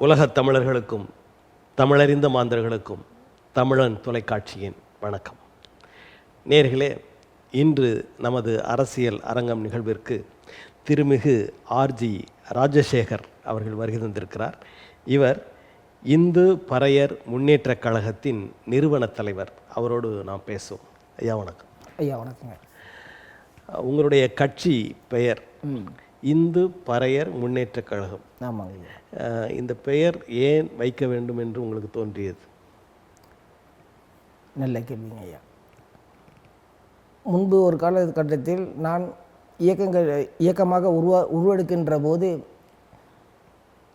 உலகத் தமிழர்களுக்கும் தமிழறிந்த மாந்தர்களுக்கும் தமிழன் தொலைக்காட்சியின் வணக்கம். நேயர்களே, இன்று நமது அரசியல் அரங்கம் நிகழ்விற்கு திருமிகு ஆர்ஜி ராஜசேகர் அவர்கள் வருகை தந்திருக்கிறார். இவர் இந்து பறையர் முன்னேற்றக் கழகத்தின் நிறுவன தலைவர். அவரோடு நாம் பேசுவோம். ஐயா வணக்கம். ஐயா வணக்கங்க. உங்களுடைய கட்சி பெயர் இந்து பறையர் முன்னேற்றக் கழகம். ஆமாங்க. இந்த பெயர் ஏன் வைக்க வேண்டும் என்று உங்களுக்கு தோன்றியது? நல்ல கேள்விங்க ஐயா. முன்பு ஒரு காலகட்டத்தில் நான் இயக்கமாக உருவெடுக்கின்ற போது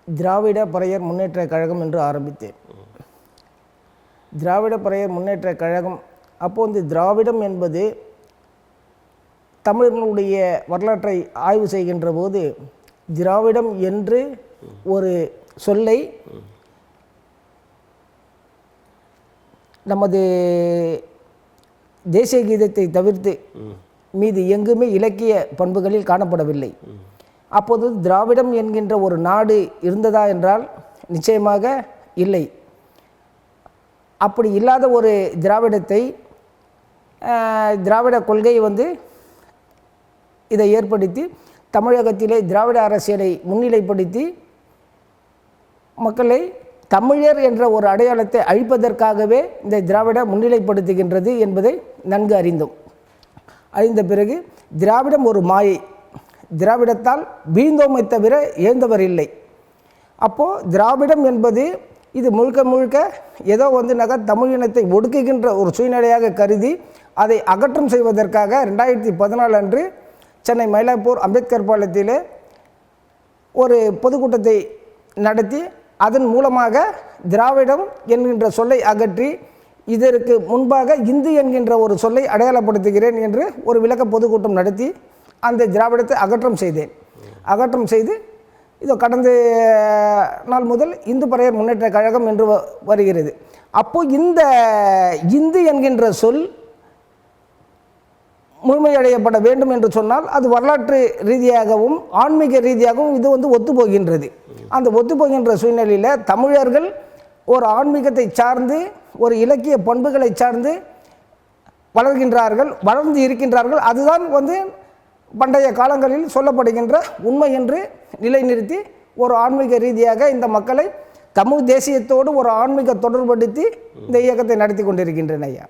திராவிட பறையர் முன்னேற்றக் கழகம் என்று ஆரம்பித்தேன். திராவிட பறையர் முன்னேற்றக் கழகம் அப்போது இந்த திராவிடம் என்பது தமிழர்களுடைய வரலாற்றை ஆய்வு செய்கின்ற போது திராவிடம் என்று ஒரு சொல்லை நமது தேசிய கீதத்தை தவிர்த்து மீது எங்குமே இலக்கிய பண்புகளில் காணப்படவில்லை. அப்போது திராவிடம் என்கின்ற ஒரு நாடு இருந்ததா என்றால் நிச்சயமாக இல்லை. அப்படி இல்லாத ஒரு திராவிடத்தை திராவிட கொள்கை இதை ஏற்படுத்தி தமிழகத்திலே திராவிட அரசியலை முன்னிலைப்படுத்தி மக்களை தமிழர் என்ற ஒரு அடையாளத்தை அழிப்பதற்காகவே இந்த திராவிட முன்னிலைப்படுத்துகின்றது என்பதை நன்கு அறிந்த பிறகு திராவிடம் ஒரு மாயை, திராவிடத்தால் வீழ்ந்தோமை தவிர எழுந்தவர் இல்லை. அப்போது திராவிடம் என்பது இது முழுக்க ஏதோ தமிழினத்தை ஒடுக்குகின்ற ஒரு சூழ்நிலையாக கருதி அதை அகற்றம் செய்வதற்காக 2014 அன்று சென்னை மயிலாப்பூர் அம்பேத்கர் பாலத்திலே ஒரு பொதுக்கூட்டத்தை நடத்தி அதன் மூலமாக திராவிடம் என்கின்ற சொல்லை அகற்றி இதற்கு முன்பாக இந்து என்கின்ற ஒரு சொல்லை அடையாளப்படுத்துகிறேன் என்று ஒரு விளக்க பொதுக்கூட்டம் நடத்தி அந்த திராவிடத்தை அகற்றம் செய்து இதோ கடந்த நாள் முதல் இந்து பறையர் முன்னேற்றக் கழகம் என்று வருகிறது. அப்போது இந்த இந்து என்கின்ற சொல் முழுமையடையப்பட வேண்டும் என்று சொன்னால் அது வரலாற்று ரீதியாகவும் ஆன்மீக ரீதியாகவும் இது ஒத்துப்போகின்றது. அந்த ஒத்துப்போகின்ற சூழ்நிலையில் தமிழர்கள் ஒரு ஆன்மீகத்தை சார்ந்து ஒரு இலக்கிய பண்புகளை சார்ந்து வளர்ந்து இருக்கின்றார்கள். அதுதான் பண்டைய காலங்களில் சொல்லப்படுகின்ற உண்மை என்று நிலைநிறுத்தி ஒரு ஆன்மீக ரீதியாக இந்த மக்களை தமிழ் தேசியத்தோடு ஒரு ஆன்மீக தொடர்படுத்தி இந்த இயக்கத்தை நடத்தி கொண்டிருக்கின்றன. ஐயா,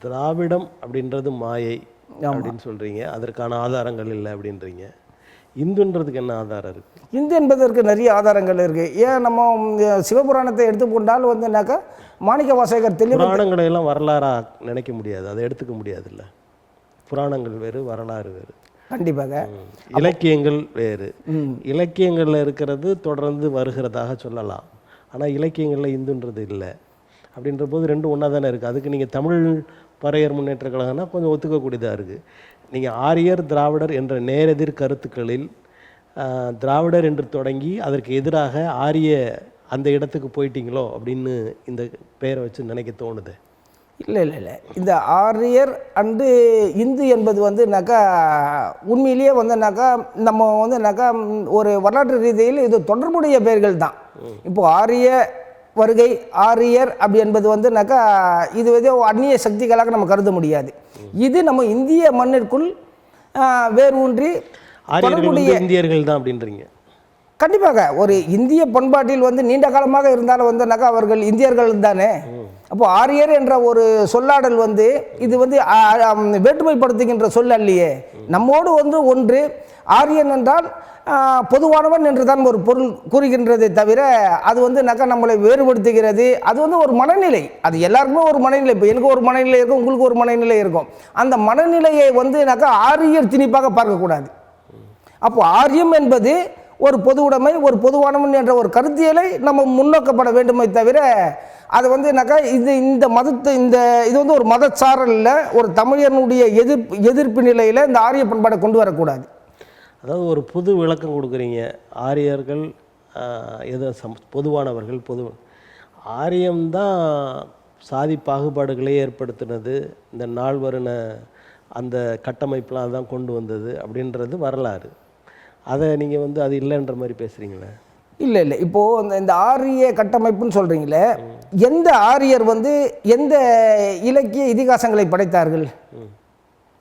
திராவிடம் அப்படின்றது மாயை அப்படின்னு சொல்கிறீங்க, அதற்கான ஆதாரங்கள் இல்லை அப்படின்றீங்க. இந்துன்றதுக்கு என்ன ஆதாரம் இருக்குது? இந்து என்பதற்கு நிறைய ஆதாரங்கள் இருக்குது. ஏன் நம்ம சிவபுராணத்தை எடுத்துக்கொண்டால் மாணிக்க வாசகர் புராணங்களை எல்லாம் வரலாறாக நினைக்க முடியாது, அதை எடுத்துக்க முடியாது. இல்லை, புராணங்கள் வேறு, வரலாறு வேறு. கண்டிப்பாக இலக்கியங்கள் வேறு. இலக்கியங்களில் இருக்கிறது தொடர்ந்து வருகிறதாக சொல்லலாம், ஆனால் இலக்கியங்களில் இந்துன்றது இல்லை. அப்படின்ற போது ரெண்டும் ஒன்றா தானே இருக்குது. அதுக்கு நீங்கள் தமிழ் பறையர் முன்னேற்ற கழகம்னா கொஞ்சம் ஒத்துக்கக்கூடியதாக இருக்குது. நீங்கள் ஆரியர் திராவிடர் என்ற நேரெதிர் கருத்துக்களில் திராவிடர் என்று தொடங்கி அதற்கு எதிராக ஆரிய அந்த இடத்துக்கு போயிட்டீங்களோ அப்படின்னு இந்த பெயரை வச்சு நினைக்க தோணுது. இல்லை, இந்த ஆரியர் அண்டு இந்து என்பது உண்மையிலேயே நம்ம ஒரு வரலாற்று ரீதியில் இது தொடர்புடைய பெயர்கள் தான். இப்போது ஆரிய வருகை, ஆரியர் அப்படி என்பது இது அந்நிய சக்திகளாக நம்ம கருத முடியாது. இது நம்ம இந்திய மண்ணிற்குள் வேறு ஊன்றி இந்தியர்கள் தான் அப்படின்றீங்க. கண்டிப்பாக ஒரு இந்திய பண்பாட்டில் நீண்ட காலமாக இருந்தாலும் அவர்கள் இந்தியர்கள் தானே. அப்போ ஆரியர் என்ற ஒரு சொல்லாடல் இது வேற்றுமைப்படுத்துகின்ற சொல் அல்லையே. நம்மோடு ஒன்று ஆரியன் என்றால் பொதுவானவன் என்று தான் ஒரு பொருள் கூறுகின்றதை தவிர அது நம்மளை வேறுபடுத்துகிறது. அது ஒரு மனநிலை, அது எல்லாருக்குமே ஒரு மனநிலை. இப்போ எனக்கு ஒரு மனநிலை இருக்கும், உங்களுக்கு ஒரு மனநிலை இருக்கும். அந்த மனநிலையை ஆரியர் திணிப்பாக பார்க்கக்கூடாது. அப்போ ஆரியம் என்பது ஒரு பொது உடைமை, ஒரு பொதுவானவன் என்ற ஒரு கருத்தியலை நம்ம முன்னோக்கப்பட வேண்டுமே தவிர அது இந்த மதத்தை இது ஒரு மதச்சாரல் இல்லை. ஒரு தமிழனுடைய எதிர்ப்பு நிலையில் இந்த ஆரிய பண்பாடை கொண்டு வரக்கூடாது. அதாவது ஒரு புது விளக்கம் கொடுக்குறீங்க. ஆரியர்கள் பொதுவானவர்கள், ஆரியம்தான் சாதி பாகுபாடுகளை ஏற்படுத்தினது, இந்த நால்வருண அந்த கட்டமைப்பெலாம் தான் கொண்டு வந்தது அப்படின்றது வரலாறு. அதை நீங்கள் அது இல்லைன்ற மாதிரி பேசுகிறீங்களே. இல்லை இல்லை, இப்போது இந்த ஆரிய கட்டமைப்புன்னு சொல்கிறீங்களே, எந்த ஆரியர் வந்து எந்த இலக்கிய இதிகாசங்களை படைத்தார்கள்?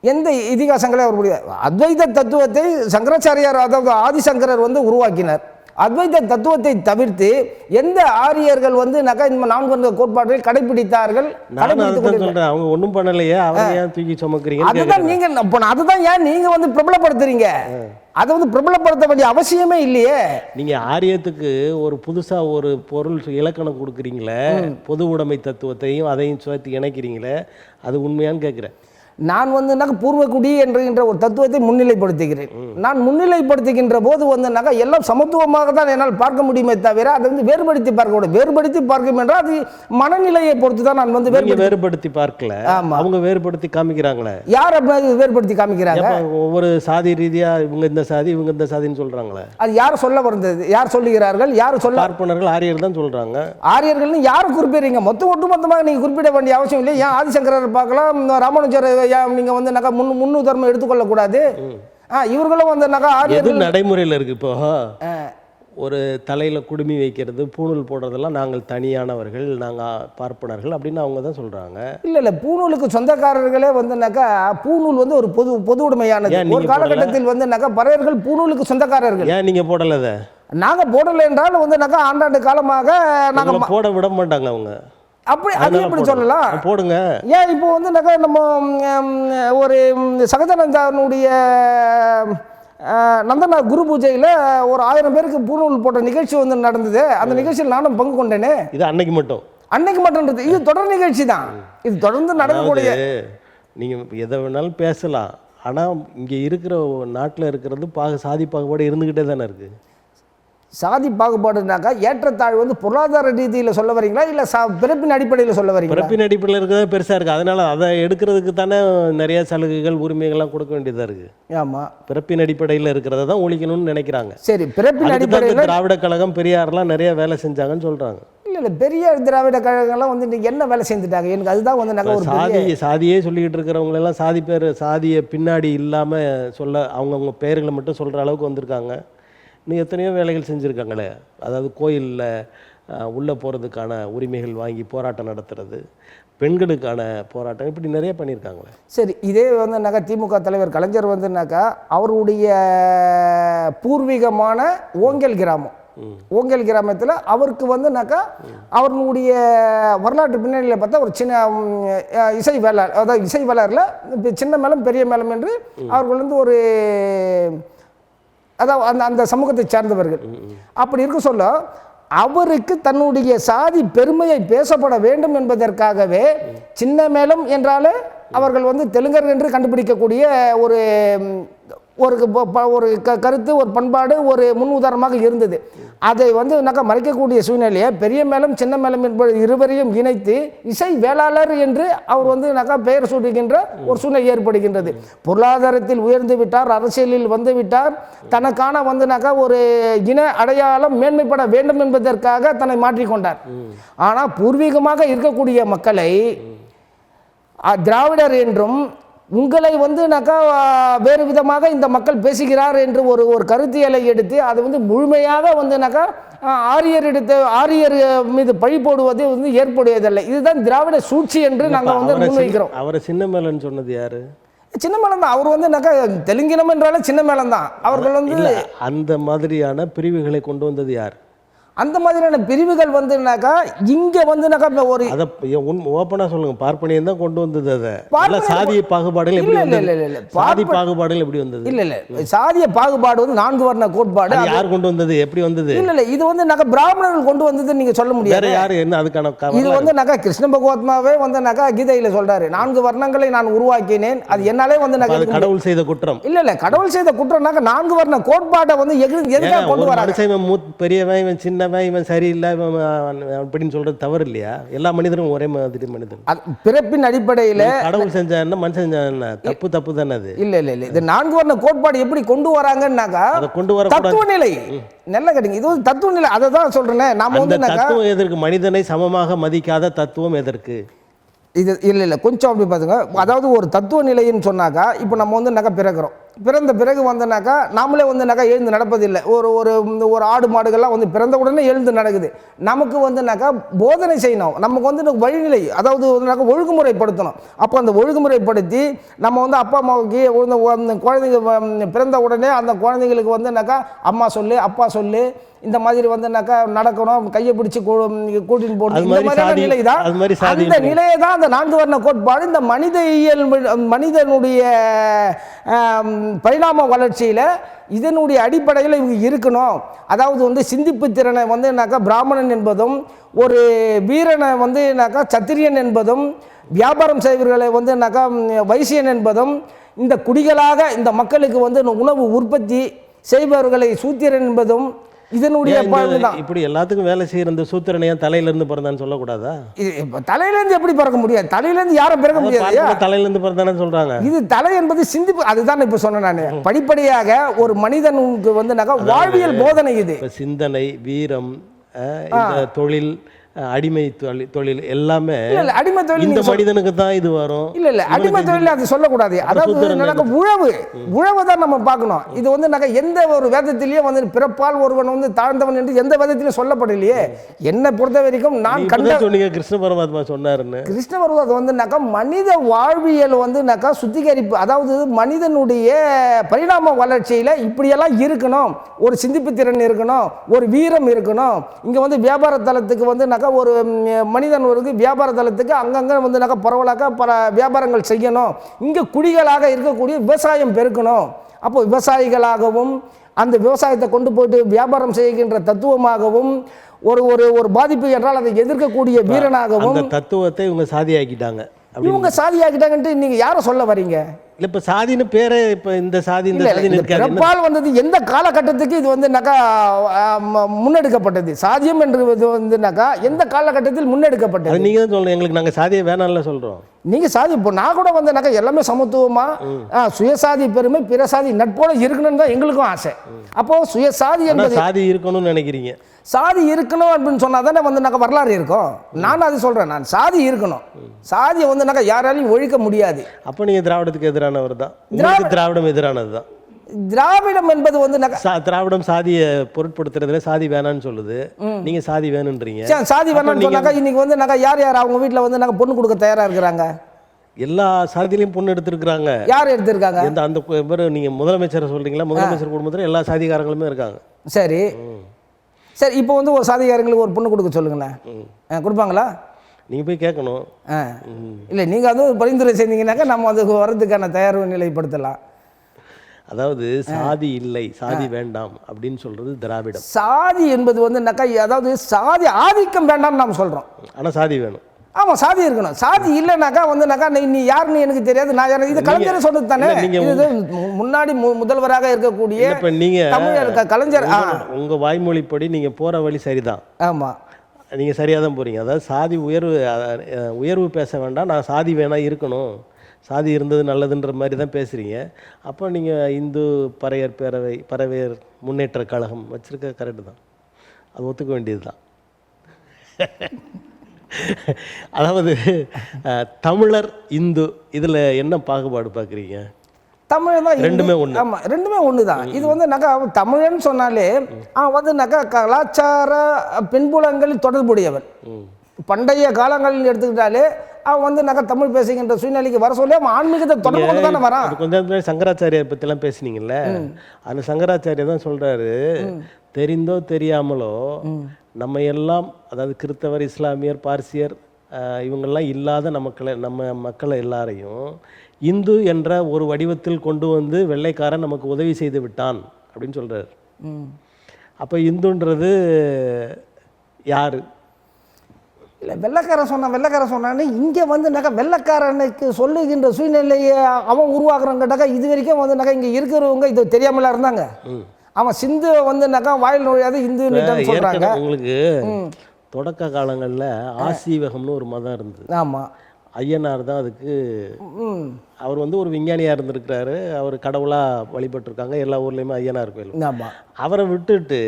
எந்த இதிகாசங்களை அவருடைய அத்வைத தத்துவத்தை சங்கராச்சாரியார், அதாவது ஆதிசங்கரர் வந்து உருவாக்கினார். அத்வைத தத்துவத்தை தவிர்த்து எந்த ஆரியர்கள் வந்து இந்த 4 கோட்பாடுகளை கடைபிடித்தார்கள்? அவங்க ஒன்றும் பண்ணலையே, அவங்க ஏன் தூக்கி சுமக்கிறீங்க? அதுதான் நீங்க, அதுதான் ஏன் நீங்க வந்து பிரபலப்படுத்துறீங்க? அதை வந்து பிரபலப்படுத்த வேண்டிய அவசியமே இல்லையே. நீங்க ஆரியத்துக்கு ஒரு புதுசா ஒரு பொருள் இலக்கணம் கொடுக்குறீங்களே, பொது உடைமை தத்துவத்தையும் அதையும் சேர்த்து இணைக்கிறீங்களே, அது உண்மையான்னு கேட்குறேன். நான் வந்து பூர்வக்குடி என்கின்ற ஒரு தத்துவத்தை முன்னிலைப்படுத்துகிறேன். நான் முன்னிலைப்படுத்துகின்ற போது வந்து எல்லாம் சமத்துவமாக தான் என்னால் பார்க்க முடியுமே தவிர அதை வந்து வேறுபடுத்தி பார்க்க கூடாது. வேறுபடுத்தி பார்க்கும் என்றால் அது மனநிலையை பொறுத்து தான் நான் வந்து வேறுபடுத்தி பார்க்கல. அவங்க வேறுபடுத்தி காமிக்கிறாங்களே. யார் அப்படி வேறுபடுத்தி காமிக்கிறாங்க? ஒவ்வொரு சாதி ரீதியா இவங்க இந்த சாதி இவங்க இந்த சாதின்னு சொல்றாங்களே. அது யார் சொல்ல வந்தது? யார் சொல்லுகிறார்கள்? யார் சொல்ல? பார்ப்பனர்கள், ஆரியர் தான் சொல்றாங்க. ஆரியர்கள்னு யார் குறிப்பிடுறீங்க? ஒட்டுமொத்தமாக நீங்க குறிப்பிட வேண்டிய அவசியம் இல்லை. ஏன் ஆதிசங்கரர் பார்க்கலாம், ராமானுஜர் நீங்க வந்து முன்னுதாரணம் எடுத்துக்கொள்ளக்கூடாது? இவர்களும் வந்து ஆரியர்கள் நடைமுறையில் இருக்கு. இப்போ ஒரு தலையில குடுமி வைக்கிறது, பூணூல் போடுறதெல்லாம் நாங்கள் தனியானவர்கள், நாங்கள் பார்ப்பனர்கள் அப்படின்னு அவங்க தான் சொல்றாங்க. இல்ல இல்ல, பூணூலுக்கு சொந்தக்காரர்களே வந்து பூணூல் வந்து ஒரு பொது உடைமையானது. ஒரு காலகட்டத்தில் வந்து பறையர்கள் பூணூலுக்கு சொந்தக்காரர்கள். ஏன் நீங்க போடல? அதை நாங்க போடல என்றால் வந்து ஆண்டாண்டு காலமாக நாங்க போட விட மாட்டாங்க அவங்க. அப்படி அது எப்படி சொல்லலாம்? போடுங்க. ஏன் இப்போ வந்து நம்ம ஒரு சகஜானந்தனுடைய நந்தனா குரு பூஜையில் ஒரு 1000 பேருக்கு பூணூல் போட்ட நிகழ்ச்சி வந்து நடந்தது. அந்த நிகழ்ச்சியில் நானும் பங்கு கொண்டேனே. இது அன்னைக்கு மட்டும் இது தொடர் நிகழ்ச்சி தான். இது தொடர்ந்து நடக்கக்கூடிய. நீங்கள் எதை வேணாலும் பேசலாம், ஆனால் இங்கே இருக்கிற நாட்டில் இருக்கிறது சாதி பாகுபாடு இருந்துக்கிட்டே தானே இருக்குது. சாதி பாகுபாடுனாக்கா ஏற்றத்தாழ்வு வந்து பொருளாதார ரீதியில் சொல்ல வரீங்களா, இல்லை பிறப்பின் அடிப்படையில் சொல்ல வரீங்களா? பிறப்பின் அடிப்படையில் இருக்கிறது பெருசாக இருக்குது. அதனால் அதை எடுக்கிறதுக்கு தானே நிறைய சலுகைகள் உரிமைகள்லாம் கொடுக்க வேண்டியதாக இருக்குது. ஆமாம், பிறப்பின் அடிப்படையில் இருக்கிறத தான் ஒழிக்கணும்னு நினைக்கிறாங்க. சரி, பிறப்பின் அடிப்படையில் திராவிட கழகம் பெரியார்லாம் நிறைய வேலை செஞ்சாங்கன்னு சொல்கிறாங்க. இல்லை பெரியார் திராவிட கழகங்கள்லாம் வந்து என்ன வேலை செஞ்சுட்டாங்க? எனக்கு அதுதான் வந்து ஒரு சாதியே சொல்லிக்கிட்டு இருக்கிறவங்களெல்லாம் சாதியை பின்னாடி இல்லாமல் சொல்ல அவங்கவுங்க பெயர்களை மட்டும் சொல்கிற அளவுக்கு வந்திருக்காங்க. இன்னும் எத்தனையோ வேலைகள் செஞ்சுருக்காங்களே. அதாவது கோயிலில் உள்ளே போகிறதுக்கான உரிமைகள் வாங்கி போராட்டம் நடத்துறது, பெண்களுக்கான போராட்டம், இப்படி நிறைய பண்ணியிருக்காங்களே. சரி, இதே வந்து திமுக தலைவர் கலைஞர் வந்து அவருடைய பூர்வீகமான ஓங்கல் கிராமம், ஓங்கல் கிராமத்தில் அவருக்கு வந்து அவர்களுடைய வரலாற்று பின்னணியில் பார்த்தா ஒரு சின்ன இசை வேளார், அதாவது இசை வேளாரில் சின்ன மேளம் பெரிய மேளம் என்று அவர்கள் வந்து ஒரு அதாவது அந்த சமூகத்தை சார்ந்தவர்கள். அப்படி இருக்க சொல்ல அவருக்கு தன்னுடைய சாதி பெருமையை பேசப்பட வேண்டும் என்பதற்காகவே சின்ன மேளம் என்றாலே அவர்கள் வந்து தெலுங்கர் என்று கண்டுபிடிக்கக்கூடிய ஒரு ஒரு கருத்து, ஒரு பண்பாடு, ஒரு முன் உதாரணமாக இருந்தது. அதை வந்து மறைக்கக்கூடிய சூழ்நிலையை பெரிய மேளம் சின்ன மேளம் என்பது இருவரையும் இணைத்து இசை வேளாளர் என்று அவர் வந்து பெயர் சூட்டுகின்ற ஒரு சூழ்நிலை ஏற்படுகின்றது. பொருளாதாரத்தில் உயர்ந்து விட்டார், அரசியலில் வந்து விட்டார், தனக்கான வந்து ஒரு இன அடையாளம் மேன்மைப்பட வேண்டும் என்பதற்காக தன்னை மாற்றிக்கொண்டார். ஆனால் பூர்வீகமாக இருக்கக்கூடிய மக்களை திராவிடர் என்றும் உங்களை வந்து வேறு விதமாக இந்த மக்கள் பேசுகிறார் என்று ஒரு கருத்தியலை எடுத்து அதை வந்து முழுமையாக வந்து ஆரியர் மீது பழி போடுவது வந்து ஏற்படுவதில்லை. இதுதான் திராவிட சூழ்ச்சி என்று நாங்கள் வந்து முன்வைக்கிறோம். அவரை சின்ன மேளம் சொன்னது யாரு? சின்ன மேளம் தான். அவர் வந்து தெலுங்கினம் என்றாலே சின்ன மேளம் தான். அவர்கள் வந்து அந்த மாதிரியான பிரிவுகளை கொண்டு வந்தது யார்? அந்த மாதிரியான பிரிவுகள் வந்துனாக்கா இங்கே வந்துனாக்கா ஒரு அதை ஓப்பனாக சொல்லுங்க, பார்ப்பனியம் தான் கொண்டு வந்தது. அதை சாதிய பாகுபாடுகள் எப்படி வந்தது? சாதி பாகுபாடுகள் எப்படி வந்தது? இல்லை இல்லை, சாதிய பாகுபாடு வந்து 4 வர்ண கோட்பாடு. யார் கொண்டு வந்தது? எப்படி வந்தது? இல்லை இல்லை, இது வந்து பிராமணர்கள் கொண்டு வந்தது நீங்க சொல்ல முடியாது. யாரு என்ன அதுக்கான? இது வந்து கிருஷ்ண பகவத்மாவே வந்து கீதையில சொல்றாரு, 4 வர்ணங்களை நான் உருவாக்கினேன், அது என்னாலே வந்து கடவுள் செய்த குற்றம். இல்ல இல்ல, கடவுள் செய்த குற்றம்னாக்க 4 வர்ண கோட்பாட்டை வந்து எதுக்காக கொண்டு வராங்க? பெரியவன் சின்ன இவன் சரியில்லை அப்படின்னு சொல்றது தவறு இல்லையா? எல்லா மனிதரும் ஒரே மாதிரி மனிதன். பிறப்பின் அடிப்படையில் கடவுள் செஞ்சா என்ன, மனுஷன் செஞ்சா என்ன? தப்பு தானே அது. இல்ல இல்ல இல்ல, இது 4 வர்ண கோட்பாடு எப்படி கொண்டு வராங்கன்னாக்கா கொண்டு வர தத்துவ நிலை நல்ல கேட்டீங்க. இது வந்து தத்துவ நிலை. அதை தான் சொல்றேன். நாம வந்து தத்துவம் எதற்கு? மனிதனை சமமாக மதிக்காத தத்துவம் எதற்கு? இது இல்லை கொஞ்சம் அப்படி பார்த்துங்க. அதாவது ஒரு தத்துவ நிலைன்னு சொன்னாக்கா, இப்போ நம்ம வந்து பிறக்கிறோம். பிறந்த பிறகு வந்துனாக்கா நாமளே வந்துனாக்கா எழுந்து நடப்பதில்லை. ஒரு ஒரு ஒரு ஆடு மாடுகள்லாம் வந்து பிறந்த உடனே எழுந்து நடக்குது. நமக்கு வந்துனாக்கா போதனை செய்யணும், நமக்கு வந்து வழிநிலை, அதாவது வந்துனாக்கா ஒழுங்குமுறைப்படுத்தணும். அப்போ அந்த ஒழுங்குமுறைப்படுத்தி நம்ம வந்து அப்பா அம்மாவுக்கு குழந்தைங்க பிறந்த உடனே அந்த குழந்தைங்களுக்கு வந்துனாக்கா அம்மா சொல்லு அப்பா சொல்லு இந்த மாதிரி வந்துனாக்கா நடக்கணும், கையை பிடிச்சி கூட்டின்னு போகணும். இந்த மாதிரியான நிலை தான், அந்த நிலையை தான் அந்த 4 வர்ண கோட்பாடு இந்த மனிதனுடைய பரிணாம வளர்ச்சியில் இதனுடைய அடிப்படையில் இவங்க இருக்கணும். அதாவது வந்து சிந்திப்பு திறனை வந்துனாக்கா பிராமணன் என்பதும், ஒரு வீரனை வந்துனாக்கா சத்திரியன் என்பதும், வியாபாரம் செய்வர்களை வந்துனாக்கா வைசியன் என்பதும், இந்த குடிகளாக இந்த மக்களுக்கு வந்து உணவு உற்பத்தி செய்பவர்களை சூத்திரன் என்பதும் இதனுடைய இப்படி எல்லாத்துக்கும் வேலை செய்யற இந்த சூத்திரனையா தலையில இருந்து பிறந்தான்னு சொல்லக்கூடாதா? தலையில இருந்து எப்படி பிறக்க முடியாது? தலையில இருந்து யாரும் பிறக்க முடியாது. தலையில இருந்து பிறந்தானே சொல்றாங்க. இது தலை என்பது சிந்திப்பு, அதுதான் இப்ப சொன்னேன் நானு. படிப்படியாக ஒரு மனிதனுக்கு வந்து வாழ்வியல் போதனை இது. சிந்தனை, வீரம், தொழில், அடிமை தொழில் எல்லாமே அடிமை தொழில் இந்த மனிதனுக்கு தான் இது வரும். இல்ல அடிமை தொழில் அது சொல்லக்கூடாது. அதாவது உழவு தான் நம்ம பார்க்கணும். இது வந்து எந்த ஒரு வேதத்திலேயே வந்து பிறப்பால் ஒருவன் வந்து தாழ்ந்தவன் என்று எந்த வேதத்திலையும் சொல்லப்படலையே. என்னை பொறுத்த வரைக்கும் நான் கண்ட சொன்னீங்க கிருஷ்ண பரமாத்மா சொன்னாருன்னு. கிருஷ்ண பரமாத்மா வந்து மனித வாழ்வியல் வந்து சுத்திகரிப்பு, அதாவது மனிதனுடைய பரிணாம வளர்ச்சியில இப்படியெல்லாம் இருக்கணும், ஒரு சிந்திப்பு திறன் இருக்கணும், ஒரு வீரம் இருக்கணும். இங்க வந்து வியாபார தளத்துக்கு வந்து ஒரு மனிதன் ஒரு வியாபார தளத்துக்கு அங்கங்க வந்து பரவலாக பல வியாபாரங்கள் செய்யணும். இங்க குடிகளாக இருக்கக்கூடிய விவசாயம் பெருக்கணும். அப்போ விவசாயிகளாகவும் அந்த விவசாயத்தை கொண்டு போயிட்டு வியாபாரம் செய்கின்ற தத்துவமாகவும், ஒரு ஒரு பாதிப்பு என்றால் அதை எதிர்க்கக்கூடிய வீரனாகவும் தத்துவத்தை இவங்க சாதியாக்கிட்டாங்க. இவங்க சாதியாக்கிட்டாங்கன்ட்டு நீங்க யாரை சொல்ல வரீங்க? இல்ல இப்ப சாதின்னு பேரே இப்ப இந்த சாதி பிறப்பால் வந்தது எந்த காலகட்டத்துக்கு இது வந்து முன்னெடுக்கப்பட்டது? சாதியம் என்று வந்துனாக்கா எந்த காலகட்டத்தில் முன்னெடுக்கப்பட்டது? நீங்க தான் சொல்லணும். எங்களுக்கு நாங்க சாதியை வேணாம்ல சொல்றோம். நீங்க சாதி இப்போ நான் கூட வந்துனாக்கா எல்லாமே சமத்துவமா சுயசாதி பெருமை பிற சாதி நட்போட இருக்கணும்னு தான் எங்களுக்கும் ஆசை. அப்போ சுயசாதி என்பது சாதி இருக்கணும்னு நினைக்கிறீங்க. சாதி இருக்கணும் அப்படின்னு சொன்னா தானே வந்து வரலாறு இருக்கும். நான் அது சொல்றேன், நான் சாதி இருக்கணும். சாதியை வந்து யாராலையும் ஒழிக்க முடியாது. அப்ப நீங்க திராவிடத்துக்கு எதிரானவர் தான். திராவிடம் எதிரானது தான். திராவிடம் என்பது வந்து திராவிடம் சாதியை பொருட்படுத்துறதுல சாதி வேணான்னு சொல்லுது, நீங்க சாதி வேணும்ன்றீங்க. சாதி வேணாம்னு சொன்னாக்கா இன்னைக்கு வந்து யார் யார் அவங்க வீட்டில் வந்து பொண்ணு கொடுக்க தயாரா இருக்கிறாங்க? எல்லா சாதியிலையும் பொண்ணு எடுத்திருக்காங்க. யார் எடுத்திருக்காங்க? அந்த நீங்க முதலமைச்சரை சொல்றீங்களா? முதலமைச்சர் குடும்பத்தில் எல்லா சாதிகாரங்களுமே இருக்காங்க. சரி சரி, இப்போ வந்து ஒரு சாதிகாரங்களுக்கு ஒரு பொண்ணு கொடுக்க சொல்லுங்களேன், கொடுப்பாங்களா? நீங்கள் போய் கேட்கணும். இல்லை நீங்கள் அதுவும் பரிந்துரை செஞ்சீங்கன்னாக்கா நம்ம அதுக்கு வர்றதுக்கான தயார்வு நிலைப்படுத்தலாம். அதாவது சாதி இல்லை, சாதி வேண்டாம் அப்படின்னு சொல்றது திராவிடம். சாதி என்பது வந்து அதாவது சாதி ஆதிக்கம் வேண்டாம்னு நாம் சொல்கிறோம். ஆனால் சாதி வேணும். ஆமாம், சாதி இருக்கணும். சாதி இல்லைனாக்கா வந்து நீ யாருன்னு எனக்கு தெரியாது, நான் யாரு, இது கலைஞர் சொன்னது தானே. இது முன்னாடி முதல்வராக இருக்கக்கூடிய தமிழர் கலைஞர். உங்கள் வாய்மொழிப்படி நீங்கள் போகிற வழி சரிதான். ஆமாம், நீங்கள் சரியாக தான் போகிறீங்க. அதாவது சாதி உயர்வு பேச வேண்டாம், நான் சாதி வேணா இருக்கணும், சாதி இருந்தது நல்லதுன்ற மாதிரி தான் பேசுகிறீங்க. அப்போ நீங்கள் இந்து பறையர் முன்னேற்ற கழகம் வச்சுருக்க கரெக்டு தான், அது ஒத்துக்க வேண்டியது தான். அதாவது தமிழர் இந்து இதில் என்ன பாகுபாடு பார்க்குறீங்க? தமிழ் தான் ரெண்டுமே ஒன்று. ஆமாம், ரெண்டுமே ஒன்று தான். இது வந்து தமிழன்னு சொன்னாலே வந்து கலாச்சார பின்புலங்களில் தொடர்புடையவன். பண்டைய காலங்களில் எடுத்துக்கிட்டாலே அவன் வந்து தமிழ் பேசுகின்ற சூழ்நிலைக்கு வர சொல்லி அவன் ஆன்மீகத்தை தொடர்பு கொண்டு தானே வரான். கொஞ்சம் சங்கராச்சாரியார் பற்றிலாம் பேசுனீங்கல்ல, அந்த சங்கராச்சாரியார் தான் சொல்கிறாரு, தெரிந்தோ தெரியாமலோ நம்ம எல்லாம், அதாவது கிறித்தவர், இஸ்லாமியர், பார்சியர் இவங்கெல்லாம் இல்லாத நம்ம மக்களை எல்லாரையும் இந்து என்ற ஒரு வடிவத்தில் கொண்டு வந்து வெள்ளைக்காரன் நமக்கு உதவி செய்து விட்டான் அப்படின்னு சொல்கிறார். அப்போ இந்துன்றது யார்? இல்லை, வெள்ளைக்காரன் சொன்னான்னு இங்கே வந்து வெள்ளைக்காரனுக்கு சொல்லுகின்ற சூழ்நிலையை அவன் உருவாக்குறாங்கட்டாக்கா இது வரைக்கும் வந்து இங்கே இருக்கிறவங்க இது தெரியாமலாம் இருந்தாங்க. அவன் சிந்து வந்து வாயில் நுழையாது இந்து சொல்கிறாங்க. உங்களுக்கு தொடக்க காலங்களில் ஆசீவகம்னு ஒரு மதம் இருந்தது. ஆமாம், ஐயனார் தான் அதுக்கு, அவர் வந்து ஒரு விஞ்ஞானியாக இருந்திருக்கிறாரு, அவர் கடவுளாக வழிபட்டிருக்காங்க எல்லா ஊர்லேயுமே ஐயனார் கோயில். ஆமாம், அவரை விட்டுட்டு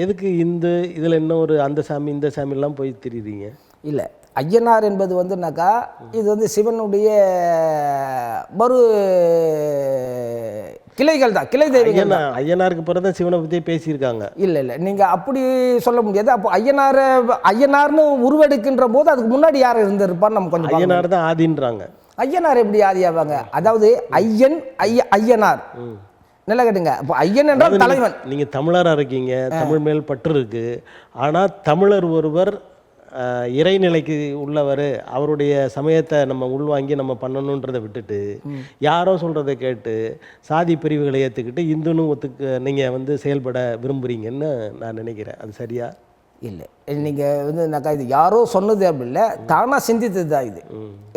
எதுக்கு இந்து இதில் இன்னும் ஒரு அந்த சாமி இந்த சாமிலாம் போய் திரியுறீங்க? இல்லை, ஐயனார் என்பது வந்துனாக்கா இது வந்து சிவனுடைய மறு கிளைகள் தான், கிளை தெய்வங்கள் தான். ஐயனாருக்கு பிறகு சிவனை பற்றி பேசியிருக்காங்க. இல்லை நீங்கள் அப்படி சொல்ல முடியாது. அப்போ ஐயனார்னு உருவெடுக்கின்ற போது அதுக்கு முன்னாடி யார் இருந்திருப்பான்னு நம்ம கொஞ்சம் ஐயனார் தான் ஆதின்றாங்க. ஐயனார் எப்படி ஆதியாவாங்க? அதாவது ஐயனார் நல்லா கேட்டுங்க. அப்போ ஐயன் என்றால் தலைவன். நீங்கள் தமிழராக இருக்கீங்க, தமிழ் மேல் பற்று இருக்கு. ஆனால் தமிழர் ஒருவர் இறைநிலைக்கு உள்ளவர், அவருடைய சமயத்தை நம்ம உள்வாங்கி நம்ம பண்ணணுன்றதை விட்டுட்டு யாரோ சொல்கிறத கேட்டு சாதி பிரிவுகளை ஏற்றுக்கிட்டு இந்துன்னு நீங்கள் வந்து செயல்பட விரும்புகிறீங்கன்னு நான் நினைக்கிறேன். அது சரியா? இல்லை, நீங்கள் வந்து இது யாரோ சொன்னது அப்படி இல்லை, தானாக சிந்தித்தது தான் இது.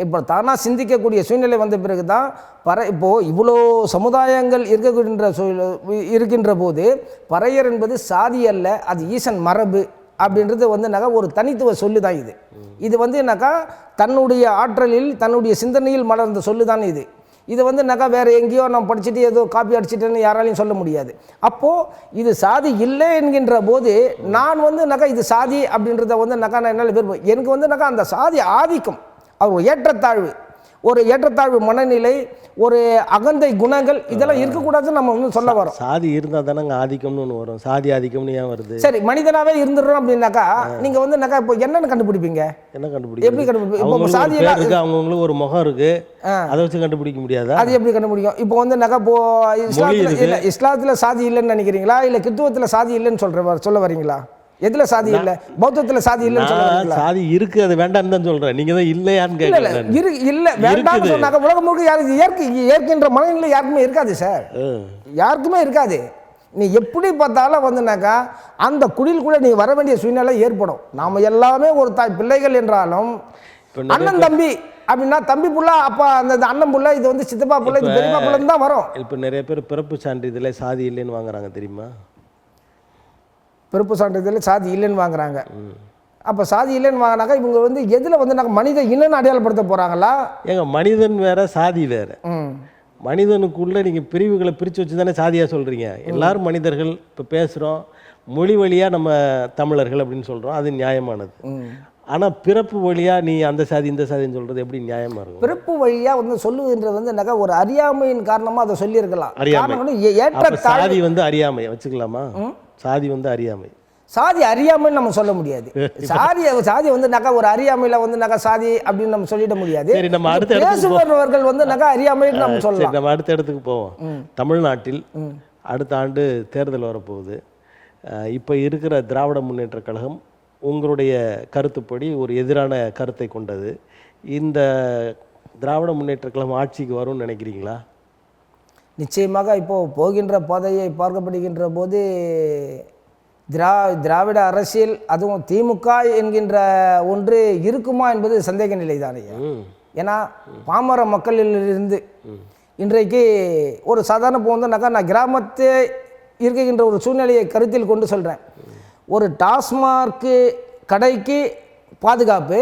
இப்போ தானாக சிந்திக்கக்கூடிய சூழ்நிலை வந்த பிறகு தான் இப்போது இவ்வளோ சமுதாயங்கள் இருக்கின்ற போது பறையர் என்பது சாதி அல்ல, அது ஈசன் மரபு அப்படின்றது வந்து ஒரு தனித்துவ சொல்லு தான் இது. இது வந்து தன்னுடைய ஆற்றலில் தன்னுடைய சிந்தனையில் மலர்ந்த சொல்லு தான் இது. இது வந்து வேறு எங்கேயோ நான் படிச்சுட்டு ஏதோ காப்பி அடிச்சிட்டேன்னு யாராலையும் சொல்ல முடியாது. அப்போது இது சாதி இல்லை என்கின்ற போது நான் வந்து இது சாதி அப்படின்றத வந்து நான் என்னால் விரும்புவேன். எனக்கு வந்து அந்த சாதி ஆதிக்கம், அவர் ஏற்றத்தாழ்வு, ஒரு ஏற்றத்தாழ்வு மனநிலை, ஒரு அகந்தை குணங்கள் இதெல்லாம் இருக்கக்கூடாதுன்னு நம்ம வந்து சொல்ல வரோம். சாதி இருந்தால் தானே ஆதிக்கம்னு ஒன்று வரும். சாதி ஆதிக்கம்னு ஏன் வருது? சரி, மனிதனாவே இருந்துடுறோம் அப்படின்னாக்கா நீங்கள் வந்து இப்போ என்னென்னு கண்டுபிடிப்பீங்க? என்ன கண்டுபிடிக்க? எப்படி கண்டுபிடிப்பீங்க? இப்போ சாதி இருக்கு, அவங்களுக்கு ஒரு முகம் இருக்கு, அதை வச்சு கண்டுபிடிக்க முடியாதா? அது எப்படி கண்டுபிடிக்கும்? இப்போ வந்து இப்போ இஸ்லாத்தில் சாதி இல்லைன்னு நினைக்கிறீங்களா, இல்லை கிறித்துவத்தில் சாதி இல்லைன்னு சொல்ல வரீங்களா? எதுல சாதி இல்ல? பௌத்தத்தில் சாதி இல்லைன்னு சொல்றீங்களா? சாதி இருக்கு, அது வேண்டாம்னு தான் சொல்றேன். நீங்க தான் இல்லையான்னு கேட்கல. இல்ல வேண்டாம்னு சொன்னாக்க உலகம் முழுக்க யாருக்கு ஏற்கின்ற மனநிலை யாருக்குமே இருக்காது சார், யாருக்குமே இருக்காது. நீ எப்படி பார்த்தாலும் வந்துனாக்கா அந்த குடில் கூட நீ வர வேண்டிய சூழ்நிலை ஏற்படும். நாம எல்லாமே ஒரு தாய் பிள்ளைகள் என்றாலும் அண்ணன் தம்பி அப்படின்னா தம்பி புள்ள, அப்பா அந்த அண்ணன் புள்ள, இது வந்து சித்தப்பா புள்ள, இது பெரியப்பா புள்ளன்னு தான் வரும். இப்போ நிறைய பேர் பிறப்பு சான்றிதழ் சாதி இல்லைன்னு வாங்குறாங்க, தெரியுமா? பிறப்பு சான்றிதழ் சாதி இல்லைன்னு வாங்குறாங்க. அப்போ சாதி இல்லைன்னு வாங்கினாக்கா இவங்க வந்து எதில் வந்து மனித இனன்னு அடையாளப்படுத்த போகிறாங்களா? ஏங்க, மனிதன் வேற சாதி வேற. மனிதனுக்குள்ளே நீங்கள் பிரிவுகளை பிரித்து வச்சு தானே சாதியாக சொல்கிறீங்க. எல்லாரும் மனிதர்கள். இப்போ பேசுகிறோம், மொழி வழியாக நம்ம தமிழர்கள் அப்படின்னு சொல்கிறோம், அது நியாயமானது. ஆனால் பிறப்பு வழியாக நீ அந்த சாதி இந்த சாதின்னு சொல்கிறது எப்படி நியாயமாக இருக்கும்? பிறப்பு வழியாக வந்து சொல்லுகின்றது வந்து ஒரு அறியாமையின் காரணமாக அதை சொல்லியிருக்கலாம். சாதி வந்து அறியாமை வச்சுக்கலாமா? சாதி வந்து அறியாமை. சாதி அறியாமைன்னு நம்ம சொல்ல முடியாது. சாதி வந்து ஒரு அறியாமையில வந்து சாதி அப்படின்னு நம்ம சொல்லிட முடியாது. சரி, நம்ம அடுத்த பேசுபவர்கள் வந்து அறியாமைன்னு நம்ம சொல்லலாம். நம்ம அடுத்த இடத்துக்கு போவோம். தமிழ்நாட்டில் அடுத்த ஆண்டு தேர்தல் வரப்போகுது. இப்போ இருக்கிற திராவிட முன்னேற்ற கழகம் உங்களுடைய கருத்துப்படி ஒரு எதிரான கருத்தை கொண்டது. இந்த திராவிட முன்னேற்ற கழகம் ஆட்சிக்கு வரும்னு நினைக்கிறீங்களா? நிச்சயமாக இப்போது போகின்ற பாதையை பார்க்கப்படுகின்ற போது திராவிட அரசியல், அதுவும் திமுக என்கின்ற ஒன்று இருக்குமா என்பது சந்தேக நிலை தானே. ஏன்னா பாமர மக்களிலிருந்து இன்றைக்கு ஒரு சாதாரண போகுதுனாக்கா நான் கிராமத்தை இருக்கின்ற ஒரு சூழ்நிலையை கருத்தில் கொண்டு சொல்கிறேன். ஒரு டாஸ்மார்க்கு கடைக்கு பாதுகாப்பு,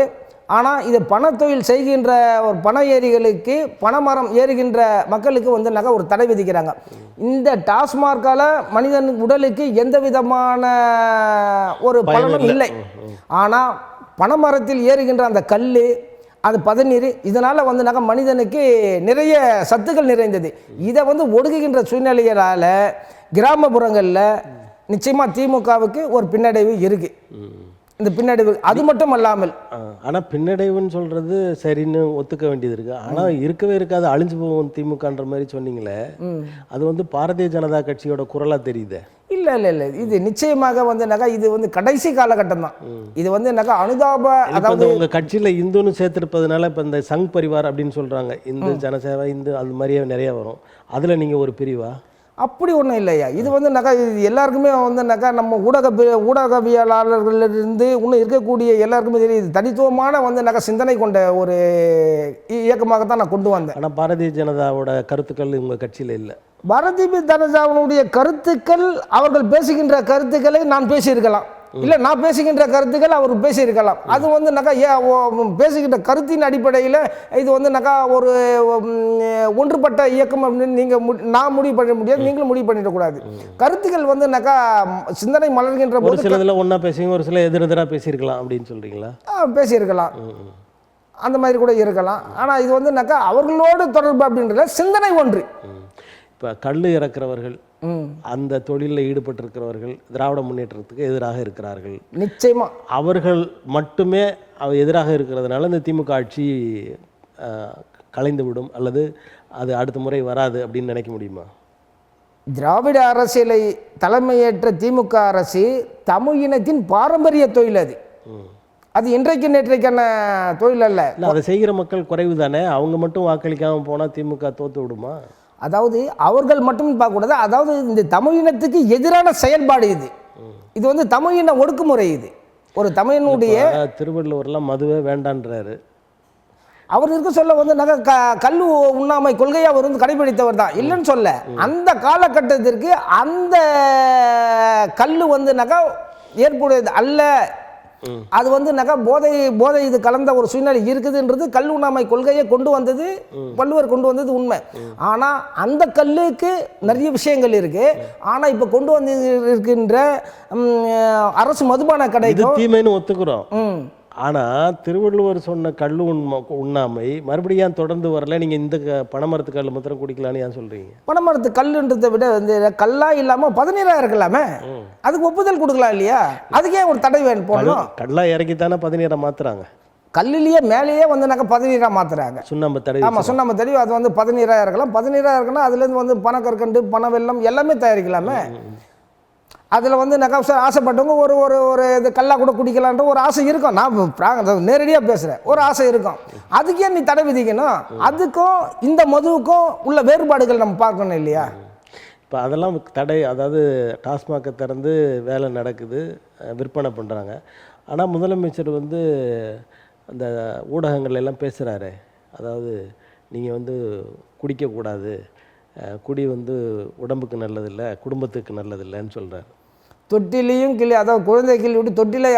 ஆனால் இது பணத்தொழில் செய்கின்ற ஒரு பண ஏரிகளுக்கு, பணமரம் ஏறுகின்ற மக்களுக்கு வந்து ஒரு தடை விதிக்கிறாங்க. இந்த டாஸ்மார்க்கால் மனிதன் உடலுக்கு எந்த விதமான ஒரு பலனும் இல்லை. ஆனால் பனைமரத்தில் ஏறுகின்ற அந்த கல், அது பதநீர், இதனால் வந்து மனிதனுக்கு நிறைய சத்துக்கள் நிறைந்தது. இதை வந்து ஒடுக்குகின்ற சூழ்நிலைகளால் கிராமப்புறங்களில் நிச்சயமாக திமுகவுக்கு ஒரு பின்னடைவு இருக்குது. இந்த பின்னடைவு அது மட்டும் அல்லாமல், ஆனால் பின்னடைவுன்னு சொல்கிறது சரின்னு ஒத்துக்க வேண்டியது இருக்குது. ஆனால் இருக்கவே இருக்காது, அழிஞ்சு போகும் திமுகன்ற மாதிரி சொன்னீங்களே, அது வந்து பாரதிய ஜனதா கட்சியோட குரலாக தெரியுது. இல்லை இல்லை இல்லை, இது நிச்சயமாக வந்து இது வந்து கடைசி காலகட்டம் தான். இது வந்து அனுதாப, அதாவது உங்கள் கட்சியில் இந்துன்னு சேர்த்துருப்பதுனால இப்போ இந்த சங் பரிவார் அப்படின்னு சொல்கிறாங்க, இந்து ஜனசேவா, இந்து அது மாதிரியே நிறைய வரும். அதில் நீங்கள் ஒரு பிரிவா? அப்படி ஒன்றும் இல்லையா. இது வந்து இது எல்லாருக்குமே வந்து நம்ம ஊடகவியலாளர்களிலிருந்து இன்னும் இருக்கக்கூடிய எல்லாருக்குமே தெரியும். இது தனித்துவமான வந்து சிந்தனை கொண்ட ஒரு இயக்கமாகத்தான் நான் கொண்டு வந்தேன். ஆனால் பாரதிய ஜனதாவோட கருத்துக்கள் உங்கள் கட்சியில் இல்லை. பாரதிய ஜனதாவுடைய கருத்துக்கள், அவர்கள் பேசுகின்ற கருத்துக்களை நான் பேசியிருக்கலாம். இல்லை நான் பேசுகின்ற கருத்துக்கள் அவர் பேசியிருக்கலாம். அது வந்துனாக்கா பேசுகின்ற கருத்தின் அடிப்படையில் இது வந்துனாக்கா ஒரு ஒன்றுபட்ட இயக்கம் அப்படின்னு நான் முடிவு பண்ண முடியாது, நீங்களும் முடிவு பண்ணிடக்கூடாது. கருத்துக்கள் வந்துனாக்கா சிந்தனை மலர்கின்ற ஒரு சிலதில் ஒன்றா பேசுவீங்க, ஒரு சில எதிரெதிராக பேசியிருக்கலாம் அப்படின்னு சொல்கிறீங்களா? பேசியிருக்கலாம், அந்த மாதிரி கூட இருக்கலாம். ஆனால் இது வந்துனாக்கா அவர்களோடு தொடர்பு அப்படின்றத சிந்தனை ஒன்று. இப்போ கல் இறக்குறவர்கள், அந்த தொழிலில் ஈடுபட்டிருக்கிறவர்கள் திராவிட முன்னேற்றத்துக்கு எதிராக இருக்கிறார்கள். நிச்சயமா அவர்கள் மட்டுமே எதிராக இருக்கிறதுனால இந்த திமுக ஆட்சி கலைந்து விடும் அல்லது அது அடுத்த முறை வராது அப்படின்னு நினைக்க முடியுமா? திராவிட அரசியலை தலைமையேற்ற திமுக அரசு தமிழ் இனத்தின் பாரம்பரிய தொழில் அது. அது இன்றைக்கு நேற்றைக்கான தொழில் அல்ல. இல்லை, அதை செய்கிற மக்கள் குறைவு தானே. அவங்க மட்டும் வாக்களிக்காமல் போனால் திமுக தோற்று விடுமா? அதாவது அவர்கள் மட்டும் பார்க்கக்கூடாது. அதாவது இந்த தமிழ் இனத்துக்கு எதிரான செயல்பாடு இது. இது வந்து தமிழ் இன ஒடுக்குமுறை. இது ஒரு தமிழனுடைய திருவள்ளுவர்லாம் மதுவே வேண்டான்றாரு. அவர் இருக்க சொல்ல வந்து கல் உண்ணாமை கொள்கையை அவர் வந்து கடைபிடித்தவர் தான், இல்லைன்னு சொல்ல. அந்த காலகட்டத்திற்கு அந்த கல் வந்து ஏற்புடையது அல்ல. அது வந்து போதை இது கலந்த ஒரு சூழ்நிலை இருக்குதுன்றது கல் உண்ணாமை கொள்கையை கொண்டு வந்தது வள்ளுவர் கொண்டு வந்தது உண்மை. ஆனா அந்த கல்லுக்கு நிறைய விஷயங்கள் இருக்கு. ஆனா இப்ப கொண்டு வந்து இருக்கின்ற அரசு மதுபான கடைக்கு தீமைன்னு ஒத்துக்கிறோம். ஆனால் திருவள்ளுவர் சொன்ன கல் உண்ணாமை மறுபடியும் தொடர்ந்து வரல. நீங்கள் இந்த பனைமரத்து கல் மாத்திரம் குடிக்கலான்னு ஏன் சொல்கிறீங்க? பனைமரத்து கல்லுன்றதை விட வந்து கல்லாக இல்லாமல் பதநீராக இருக்கலாமே, அதுக்கு ஒப்புதல் கொடுக்கலாம் இல்லையா? அதுக்கே ஒரு தடை வேணும் போடணும். கல்லாக இறக்கித்தானே பதநீராக மாற்றுறாங்க. கல்லுலேயே மேலேயே வந்து பதநீராக மாற்றுறாங்க. சுண்ணாம்பு தடவி. ஆமாம், சுண்ணாம்பு தடவி அது வந்து பதநீராக இருக்கலாம். பதநீராக இருக்குன்னா அதுலேருந்து வந்து பனக்கற்கண்டு, பனை வெல்லம் எல்லாமே தயாரிக்கலாமே. அதில் வந்து ஆசைப்பட்டவங்க ஒரு ஒரு ஒரு இது கல்லா கூட குடிக்கலான்ற ஒரு ஆசை இருக்கும். நான் நேரடியாக பேசுகிறேன், ஒரு ஆசை இருக்கும். அதுக்கே நீ தடை விதிக்கணும். அதுக்கும் இந்த மதுவுக்கும் உள்ள வேறுபாடுகள் நம்ம பார்க்கணும் இல்லையா? இப்போ அதெல்லாம் தடை, அதாவது டாஸ்மாகை திறந்து வேலை நடக்குது, விற்பனை பண்ணுறாங்க. ஆனால் முதலமைச்சர் வந்து அந்த ஊடகங்கள் எல்லாம் பேசுகிறாரு, அதாவது நீங்கள் வந்து குடிக்கக்கூடாது, குடி வந்து உடம்புக்கு நல்லதில்லை, குடும்பத்துக்கு நல்லதில்லைன்னு சொல்கிறார். தொட்டிலையும் கிளி, அதாவது குழந்தை கிளி விட்டு தொட்டிலை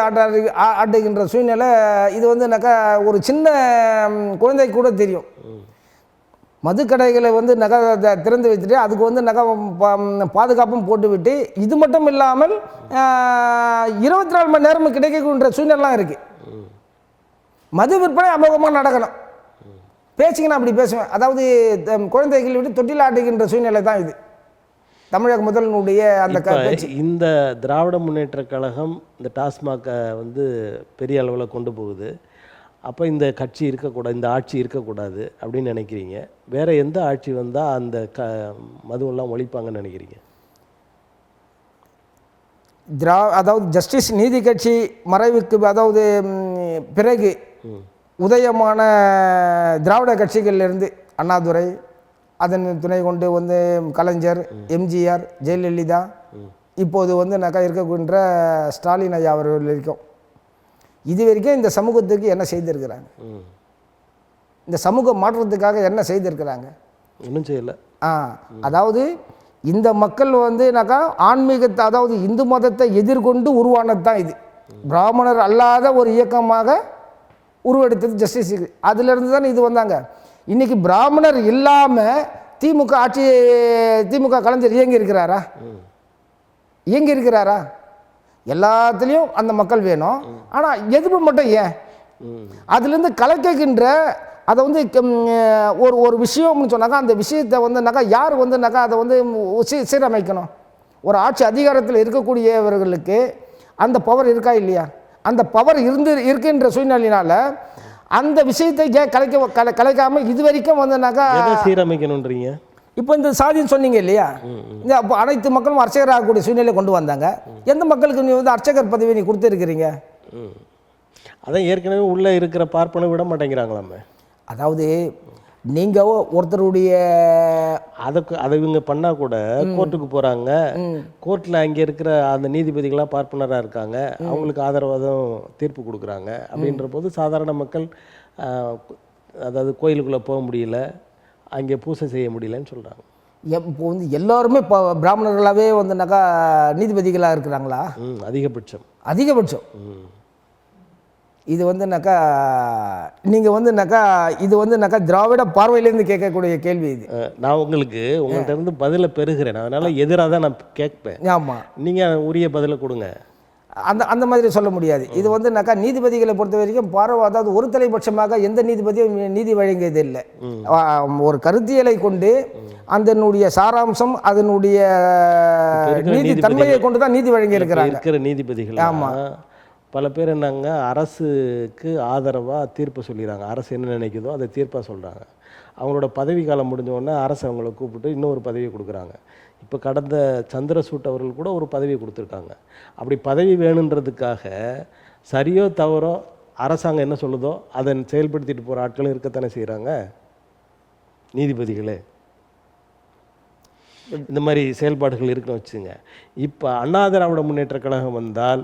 ஆட்டுகின்ற சூழ்நிலை இது வந்து ஒரு சின்ன குழந்தை கூட தெரியும். மதுக்கடைகளை வந்து திறந்து வச்சுட்டு அதுக்கு வந்து பாதுகாப்பும் போட்டுவிட்டு, இது மட்டும் இல்லாமல் 24 மணி நேரமும் கிடைக்கின்ற சூழ்நிலாம் இருக்குது. மது விற்பனை அமோகமாக நடக்கணும். பேசிங்கன்னா அப்படி பேசுவேன். அதாவது குழந்தைகள் விட்டு தொட்டில் ஆட்டுகின்ற சூழ்நிலை தான் இது தமிழக முதல்வனுடைய அந்த இந்த திராவிட முன்னேற்ற கழகம் இந்த டாஸ்மாகை வந்து பெரிய அளவில் கொண்டு போகுது. அப்போ இந்த கட்சி இருக்கக்கூடாது, இந்த ஆட்சி இருக்கக்கூடாது அப்படின்னு நினைக்கிறீங்க. வேற எந்த ஆட்சி வந்தால் அந்த மதுவெல்லாம் ஒழிப்பாங்கன்னு நினைக்கிறீங்க? அதாவது ஜஸ்டிஸ் நீதி கட்சி மறைவுக்கு அதாவது பிறகு உதயமான திராவிட கட்சிகளிலிருந்து அண்ணாதுரை, அதன் துணை கொண்டு வந்து கலைஞர், எம்ஜிஆர், ஜெயலலிதா, இப்போது வந்து இருக்கின்ற ஸ்டாலின் ஐயா அவர்கள் வரைக்கும் இது வரைக்கும் இந்த சமூகத்துக்கு என்ன செய்திருக்கிறாங்க? இந்த சமூக மாற்றத்துக்காக என்ன செய்திருக்கிறாங்க? இன்னும் செய்யலை. அதாவது இந்த மக்கள் வந்து ஆன்மீகத்தை, அதாவது இந்து மதத்தை எதிர்கொண்டு உருவானது தான் இது. பிராமணர் அல்லாத ஒரு இயக்கமாக உருவெடுத்தது ஜஸ்டிஸ். அதிலிருந்து தான் இது வந்தாங்க. இன்னைக்கு பிராமணர் இல்லாமல் திமுக ஆட்சி, திமுக கலைஞர் இயங்கி இருக்கிறாரா? இயங்கி இருக்கிறாரா? எல்லாத்துலேயும் அந்த மக்கள் வேணும். ஆனால் எதிர்ப்பு மட்டும் ஏன்? அதுலேருந்து கலக்கின்ற அதை வந்து ஒரு விஷயம்னு சொன்னாக்கா அந்த விஷயத்தை வந்து யார் வந்து அதை வந்து சீரமைக்கணும்? ஒரு ஆட்சி அதிகாரத்தில் இருக்கக்கூடியவர்களுக்கு அந்த பவர் இருக்கா இல்லையா? அந்த பவர் இருக்கின்ற சூழ்நிலையினால அந்த விஷயத்தை கலைக்காமல் இது வரைக்கும் வந்து சீரமைக்கணுன்றீங்க. இப்போ இந்த சாதின்னு சொன்னீங்க இல்லையா? இந்த அப்போ அனைத்து மக்களும் அர்ச்சகர் ஆகக்கூடிய சூழ்நிலை கொண்டு வந்தாங்க. எந்த மக்களுக்கு நீ வந்து அர்ச்சகர் பதவி நீ கொடுத்துருக்கிறீங்க? அதான் ஏற்கனவே உள்ளே இருக்கிற பார்ப்பனை விட மாட்டேங்கிறாங்களாமே. அதாவது நீங்கள் ஒருத்தருடைய அதை இவங்க பண்ணால் கூட கோர்ட்டுக்கு போகிறாங்க. கோர்ட்டில் அங்கே இருக்கிற அந்த நீதிபதிகளாக பார்ப்பனராக இருக்காங்க, அவங்களுக்கு ஆதரவாதம் தீர்ப்பு கொடுக்குறாங்க. அப்படின்ற போது சாதாரண மக்கள் அதாவது கோயிலுக்குள்ளே போக முடியல, அங்கே பூசை செய்ய முடியலன்னு சொல்கிறாங்க. இப்போ வந்து எல்லாருமே பிராமணர்களாகவே வந்து நீதிபதிகளாக இருக்கிறாங்களா? அதிகபட்சம். அதிகபட்சம். இது வந்துனாக்கா நீங்கள் வந்துனாக்கா இது வந்துனாக்கா திராவிட பார்வையிலேருந்து கேட்கக்கூடிய கேள்வி இது. நான் உங்கள்கிட்ட இருந்து பதிலை பெறுகிறேன், அதனால் எதிராக தான் நான் கேட்பேன். ஆமாம், நீங்கள் உரிய பதிலை கொடுங்க. அந்த மாதிரி சொல்ல முடியாது. இது வந்துனாக்கா நீதிபதிகளை பொறுத்த வரைக்கும் அதாவது ஒரு தலைபட்சமாக எந்த நீதிபதியும் நீதி வழங்கியது இல்லை. ஒரு கருத்தியலை கொண்டு அதனுடைய சாராம்சம் அதனுடைய நீதி தன்மையை கொண்டு தான் நீதி வழங்கி இருக்கிற நீதிபதிகள். ஆமாம், பல பேர் என்னங்க அரசுக்கு ஆதரவாக தீர்ப்பு சொல்லிடுறாங்க. அரசு என்ன நினைக்குதோ அதை தீர்ப்பாக சொல்கிறாங்க. அவங்களோட பதவி காலம் முடிஞ்சோடனே அரசு அவங்கள கூப்பிட்டு இன்னொரு பதவியை கொடுக்குறாங்க. இப்போ கடந்த சந்திரசூட் அவர்கள் கூட ஒரு பதவி கொடுத்துருக்காங்க. அப்படி பதவி வேணுன்றதுக்காக சரியோ தவறோ அரசாங்கம் என்ன சொல்லுதோ அதை செயல்படுத்திட்டு போகிற ஆட்களும் இருக்கத்தானே செய்கிறாங்க. நீதிபதிகளே இந்த மாதிரி செயல்பாடுகள் இருக்குன்னு வச்சுங்க. இப்போ அண்ணா திராவிட முன்னேற்ற கழகம் வந்தால்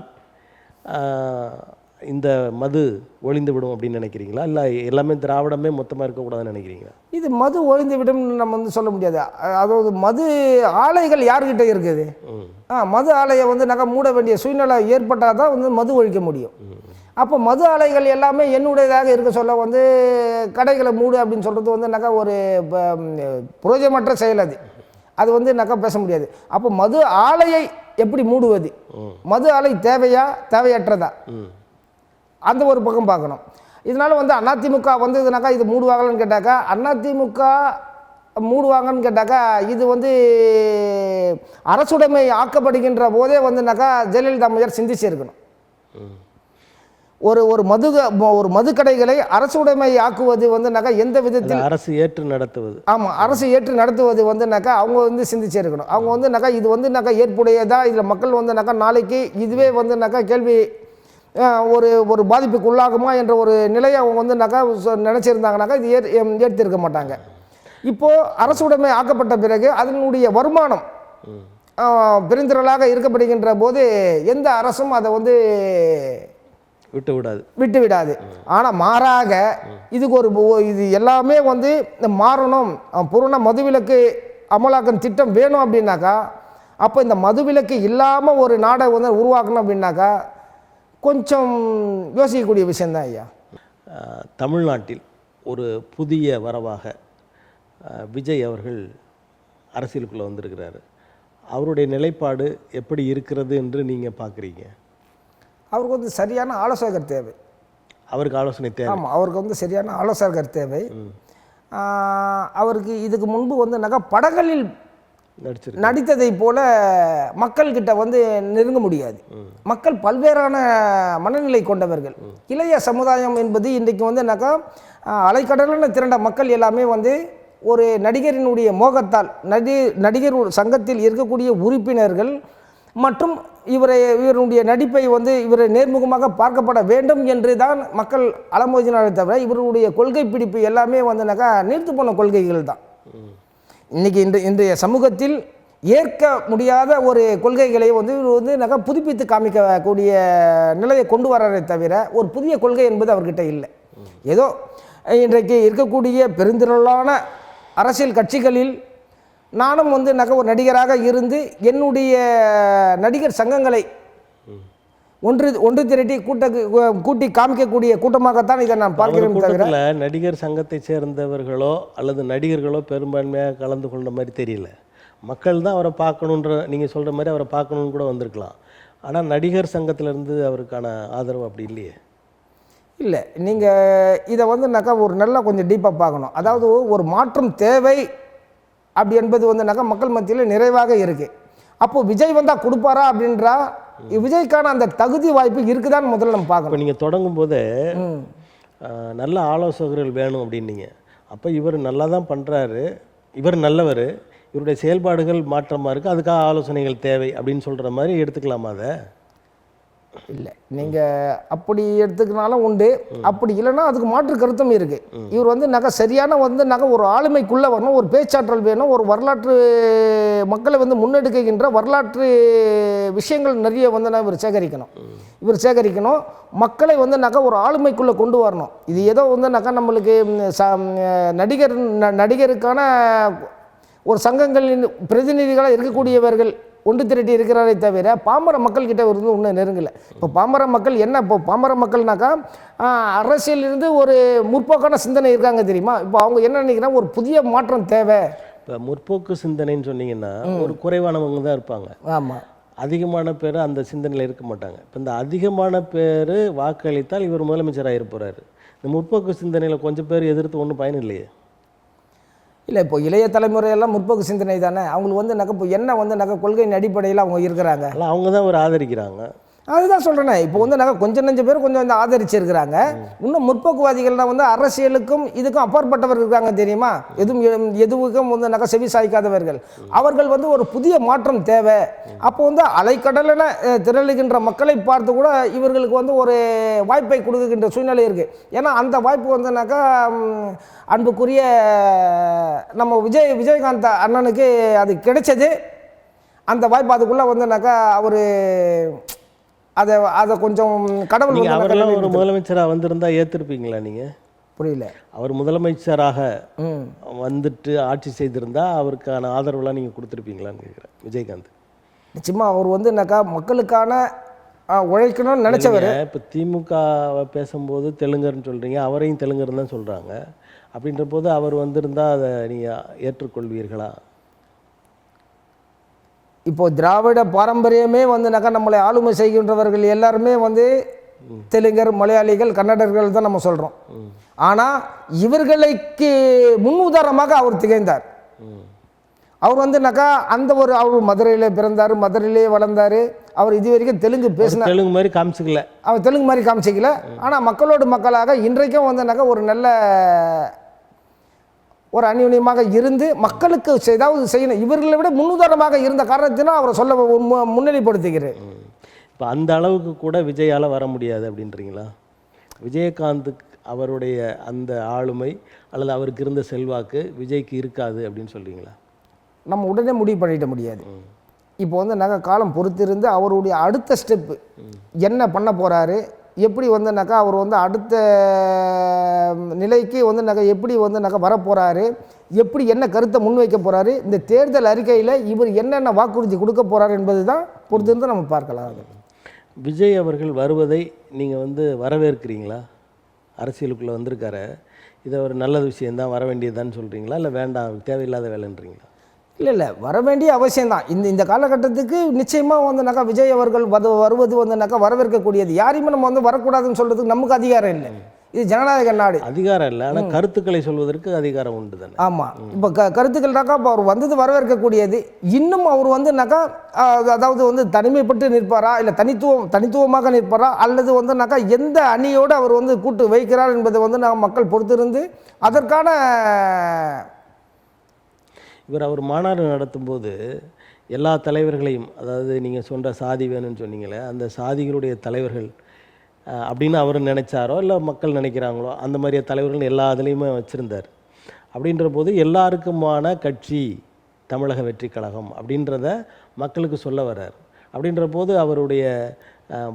இந்த மது ஒழிந்து விடும் அப்படின்னு நினைக்கிறீங்களா, இல்லை எல்லாமே திராவிடமே மொத்தமாக இருக்கக்கூடாதுன்னு நினைக்கிறீங்களா? இது மது ஒழிந்து விடும் நம்ம சொல்ல முடியாது. அதாவது மது ஆலைகள் யார்கிட்ட இருக்குது? மது ஆலையை நாங்கள் மூட வேண்டிய சூழ்நிலை ஏற்பட்டால் தான் மது ஒழிக்க முடியும். அப்போ மது ஆலைகள் எல்லாமே என்னுடையதாக இருக்க சொல்ல கடைகளை மூடு அப்படின்னு சொல்கிறது நாங்கள் ஒரு புரோஜனமற்ற செயல். அது நாக்கா பேச முடியாது. அப்போ மது ஆலையை எப்படி மூடுவது? மது ஆலை தேவையா தேவையற்றதா? அந்த ஒரு பக்கம் பார்க்கணும். இதனால் அதிமுக வந்ததுனாக்கா இது மூடுவாங்கன்னு கேட்டாக்கா, அதிமுக மூடுவாங்கன்னு கேட்டாக்கா இது அரசுடைமை ஆக்கப்படுகின்ற போதே ஜெயலலிதா அம்மையார் சிந்திச்சிருக்கணும். ஒரு மது கடைகளை அரசுடைமை ஆக்குவது எந்த விதத்தில் அரசு ஏற்று நடத்துவது. ஆமாம், அரசு ஏற்று நடத்துவது அவங்க சிந்திச்சிருக்கணும். அவங்க இது ஏற்புடையதா, இதில் மக்கள் நாளைக்கு இதுவே கேள்வி ஒரு பாதிப்புக்கு உள்ளாகுமா என்ற ஒரு நிலையை அவங்க நினச்சிருந்தாங்கனாக்கா இது ஏற்றிருக்க மாட்டாங்க. இப்போது அரசுடைமை ஆக்கப்பட்ட பிறகு அதனுடைய வருமானம் பெருந்திரளாக இருக்கப்படுகின்ற போது எந்த அரசும் அதை விட்டு விடாது. ஆனால் மாறாக இதுக்கு இது எல்லாமே மாறணும், பூரண மதுவிலக்கு அமலாக்கம் திட்டம் வேணும் அப்படின்னாக்கா, அப்போ இந்த மதுவிலக்கு இல்லாமல் ஒரு நாடை உருவாக்கணும் அப்படின்னாக்கா கொஞ்சம் யோசிக்கக்கூடிய விஷயந்தான் ஐயா. தமிழ்நாட்டில் ஒரு புதிய வரவாக விஜய் அவர்கள் அரசியலுக்குள்ளே வந்திருக்கிறாரு. அவருடைய நிலைப்பாடு எப்படி இருக்கிறது என்று நீங்கள் பார்க்குறீங்க? அவருக்கு சரியான ஆலோசகர் தேவை. அவருக்கு ஆலோசனை தேவை. ஆமாம், அவருக்கு சரியான ஆலோசகர் தேவை. அவருக்கு இதுக்கு முன்பு படங்களில் நடித்ததை போல மக்கள்கிட்ட நெருங்க முடியாது. மக்கள் பல்வேறான மனநிலை கொண்டவர்கள். இளைய சமுதாயம் என்பது இன்றைக்கு அலைக்கடலான திரண்ட மக்கள் எல்லாமே ஒரு நடிகரினுடைய மோகத்தால் நடிகர் சங்கத்தில் இருக்கக்கூடிய உறுப்பினர்கள் மற்றும் இவருடைய நடிப்பை இவரை நேர்முகமாக பார்க்கப்பட வேண்டும் என்று தான் மக்கள் அலமோதினாலே தவிர இவருடைய கொள்கை பிடிப்பு எல்லாமே நீர்த்து போன கொள்கைகள் தான். இன்றைக்கி இன்றைய சமூகத்தில் ஏற்க முடியாத ஒரு கொள்கைகளை புதுப்பித்து காமிக்கக்கூடிய நிலையை கொண்டு வர்றதை தவிர ஒரு புதிய கொள்கை என்பது அவர்கிட்ட இல்லை. ஏதோ இன்றைக்கு இருக்கக்கூடிய பெருந்திரளான அரசியல் கட்சிகளில் நானும் ஒரு நடிகராக இருந்து என்னுடைய நடிகர் சங்கங்களை ஒன்று திரட்டி கூட்டி காமிக்கக்கூடிய கூட்டமாகத்தான் இதை நான் பார்க்கிறேன். தவிர நடிகர் சங்கத்தை சேர்ந்தவர்களோ அல்லது நடிகர்களோ பெரும்பான்மையாக கலந்து கொண்ட மாதிரி தெரியல. மக்கள் தான் அவரை பார்க்கணுன்ற, நீங்கள் சொல்கிற மாதிரி அவரை பார்க்கணுன்னு கூட வந்திருக்கலாம். ஆனால் நடிகர் சங்கத்திலேருந்து அவருக்கான ஆதரவு அப்படி இல்லையே. இல்லை, நீங்கள் இதை ஒரு நல்லா கொஞ்சம் டீப்பாக பார்க்கணும். அதாவது ஒரு மாற்றம் தேவை அப்படி என்பது மக்கள் மத்தியில் நிறைவாக இருக்குது. அப்போது விஜய் வந்தால் கொடுப்பாரா அப்படின்றா, விஜய்க்கான அந்த தகுதி வாய்ப்பு இருக்குதான்னு முதல்ல நம்ம பார்க்கணும். இப்போ நீங்கள் தொடங்கும் போது நல்ல ஆலோசகர்கள் வேணும் அப்படின்னீங்க. அப்போ இவர் நல்லா தான் பண்ணுறாரு, இவர் நல்லவர், இவருடைய செயல்பாடுகள் மாற்றமாக இருக்குது, அதுக்காக ஆலோசனைகள் தேவை அப்படின்னு சொல்கிற மாதிரி எடுத்துக்கலாமா? அதை இல்லை, நீங்கள் அப்படி எடுத்துக்கினாலும் உண்டு, அப்படி இல்லைன்னா அதுக்கு மாற்று கருத்தும் இருக்குது. இவர் சரியான ஒரு ஆளுமைக்குள்ளே வரணும், ஒரு பேச்சாற்றல் வேணும், ஒரு வரலாற்று மக்களை முன்னெடுக்கின்ற வரலாற்று விஷயங்கள் நிறைய இவர் சேகரிக்கணும். மக்களை ஒரு ஆளுமைக்குள்ளே கொண்டு வரணும். இது ஏதோ நம்மளுக்கு நடிகருக்கான ஒரு சங்கங்களின் பிரதிநிதிகளாக இருக்கக்கூடியவர்கள் ஒன்று திரட்டி இருக்கிறாரே தவிர பாமர மக்கள்கிட்ட இருந்து ஒன்றும் நெருங்கலை. இப்போ பாமர மக்கள் என்ன, இப்போ பாமர மக்கள்னாக்கா அரசியலிருந்து ஒரு முற்போக்கான சிந்தனை இருக்காங்க தெரியுமா. இப்போ அவங்க என்ன நினைக்கிறாங்க, ஒரு புதிய மாற்றம் தேவை. இப்போ முற்போக்கு சிந்தனைன்னு சொன்னீங்கன்னா ஒரு குறைவானவங்க தான் இருப்பாங்க. ஆமாம், அதிகமான பேர் அந்த சிந்தனையில் இருக்க மாட்டாங்க. இப்போ இந்த அதிகமான பேர் வாக்களித்தால் இவர் முதலமைச்சராக இருப்பார். இந்த முற்போக்கு சிந்தனையில் கொஞ்சம் பேர் எதிர்த்து ஒன்றும் பயன் இல்லையே. இல்லை, இப்போ இளைய தலைமுறையெல்லாம் முற்போக்கு சிந்தனை தானே. அவங்களுக்கு வந்து இப்போ என்ன வந்து கொள்கையின் அடிப்படையில் அவங்க இருக்கிறாங்க. அவங்க தான் ஒரு ஆதரிக்கிறாங்க. அதுதான் சொல்கிறேனே. இப்போ வந்து கொஞ்சம் நஞ்ச பேர் கொஞ்சம் வந்து ஆதரிச்சிருக்கிறாங்க. இன்னும் முற்போக்குவாதிகள்லாம் வந்து அரசியலுக்கும் இதுக்கும் அப்பாற்பட்டவர்கள் இருக்காங்க தெரியுமா. எதுவுக்கும் வந்து செவி சாய்க்காதவர்கள். அவர்கள் வந்து ஒரு புதிய மாற்றம் தேவை. அப்போ வந்து அலைக்கடலென திரளுகின்ற மக்களை பார்த்து கூட இவர்களுக்கு வந்து ஒரு வாய்ப்பை கொடுக்குகின்ற சூழ்நிலை இருக்குது. ஏன்னா அந்த வாய்ப்பு வந்துனாக்கா அன்புக்குரிய நம்ம விஜயகாந்த் அண்ணனுக்கு அது கிடைச்சது. அந்த வாய்ப்பு அதுக்குள்ளே வந்துனாக்கா அவர் அதை கொஞ்சம் கடவுள் அவரெல்லாம் ஒரு முதலமைச்சராக வந்திருந்தா ஏற்றிருப்பீங்களா நீங்கள்? புரியல. அவர் முதலமைச்சராக வந்துட்டு ஆட்சி செய்திருந்தா அவருக்கான ஆதரவுலாம் நீங்கள் கொடுத்துருப்பீங்களான்னு கேட்குறேன். விஜயகாந்த் நிச்சயமாக அவர் வந்து மக்களுக்கான உழைக்கணும்னு நினச்சவர். இப்போ திமுகவை பேசும்போது தெலுங்கர்னு சொல்கிறீங்க, அவரையும் தெலுங்கர்னு தான் சொல்கிறாங்க. அப்படின்ற போது அவர் வந்திருந்தால் அதை நீங்கள் ஏற்றுக்கொள்வீர்களா? இப்போ திராவிட பாரம்பரியமே வந்து நம்மளை ஆளுமை செய்கின்றவர்கள் எல்லாருமே வந்து தெலுங்கர், மலையாளிகள், கன்னடர்கள் தான் நம்ம சொல்கிறோம். ஆனால் இவர்களுக்கு முன் உதாரணமாக அவர் திகழ்ந்தார். அவர் வந்து அந்த ஒரு அவர் மதுரையில் பிறந்தார், மதுரையிலே வளர்ந்தார். அவர் இது வரைக்கும் தெலுங்கு பேசினார், தெலுங்கு மாதிரி காமிச்சிக்கல, அவர் தெலுங்கு மாதிரி காமிச்சிக்கல. ஆனால் மக்களோடு மக்களாக இன்றைக்கும் வந்து ஒரு நல்ல ஒரு அந்யோன்யமாக இருந்து மக்களுக்கு ஏதாவது செய்யணும். இவர்களை விட முன்னுதாரணமாக இருந்த காரணத்தினால் அவரை சொல்ல முன்னிலைப்படுத்துகிறேன். இப்போ அந்த அளவுக்கு கூட விஜயால் வர முடியாது அப்படின்றீங்களா? விஜயகாந்த் அவருடைய அந்த ஆளுமை அல்லது அவருக்கு இருந்த செல்வாக்கு விஜய்க்கு இருக்காது அப்படின்னு சொல்கிறீங்களா? நம்ம உடனே முடிவு பண்ணிட முடியாது. இப்போ வந்து காலம் பொறுத்திருந்து அவருடைய அடுத்த ஸ்டெப்பு என்ன பண்ண போகிறாரு, எப்படி வந்து அவர் வந்து அடுத்த நிலைக்கு வந்து எப்படி வந்து வரப்போகிறாரு, எப்படி என்ன கருத்தை முன்வைக்க போகிறாரு, இந்த தேர்தல் அறிக்கையில் இவர் என்னென்ன வாக்குறுதி கொடுக்க போகிறார் என்பது தான் பொறுத்திருந்து நம்ம பார்க்கலாம். விஜய் அவர்கள் வருவதை நீங்கள் வந்து வரவேற்கிறீங்களா? அரசியலுக்குள்ளே வந்திருக்காரு, இதை ஒரு நல்ல விஷயந்தான், வர வேண்டியதான்னு சொல்கிறீங்களா, இல்லை வேண்டாம் தேவையில்லாத வேலைன்றீங்களா? இல்லை, வர வேண்டிய அவசியம்தான். இந்த காலகட்டத்துக்கு நிச்சயமாக வந்து விஜய் அவர்கள் வருவது வந்து வரவேற்கக்கூடியது. யாரையுமே நம்ம வந்து வரக்கூடாதுன்னு சொல்கிறதுக்கு நமக்கு அதிகாரம் இல்லை. இது ஜனநாயக நாடு. அதிகாரம் இல்லை, ஆனால் கருத்துக்களை சொல்வதற்கு அதிகாரம் உண்டு தானே. ஆமாம், இப்போ கருத்துக்கள்னாக்கா இப்போ அவர் வந்தது வரவேற்கக்கூடியது. இன்னும் அவர் வந்து அதாவது வந்து தனிமைப்பட்டு நிற்பாரா, இல்லை தனித்துவமாக நிற்பாரா, அல்லது வந்து எந்த அணியோடு அவர் வந்து கூட்டு வைக்கிறார் என்பதை வந்து மக்கள் பொறுத்திருந்து அதற்கான அவர் மாநாடு நடத்தும்போது எல்லா தலைவர்களையும், அதாவது நீங்கள் சொல்கிற சாதி வேணும்னு சொன்னீங்களே, அந்த சாதிகளுடைய தலைவர்கள் அப்படின்னு அவர் நினைச்சாரோ இல்லை மக்கள் நினைக்கிறாங்களோ அந்த மாதிரியே தலைவர்கள் எல்லா இதுலேயுமே வச்சுருந்தார். அப்படின்ற போது எல்லாருக்குமான கட்சி தமிழக வெற்றி கழகம் அப்படின்றத மக்களுக்கு சொல்ல வர்றார். அப்படின்ற போது அவருடைய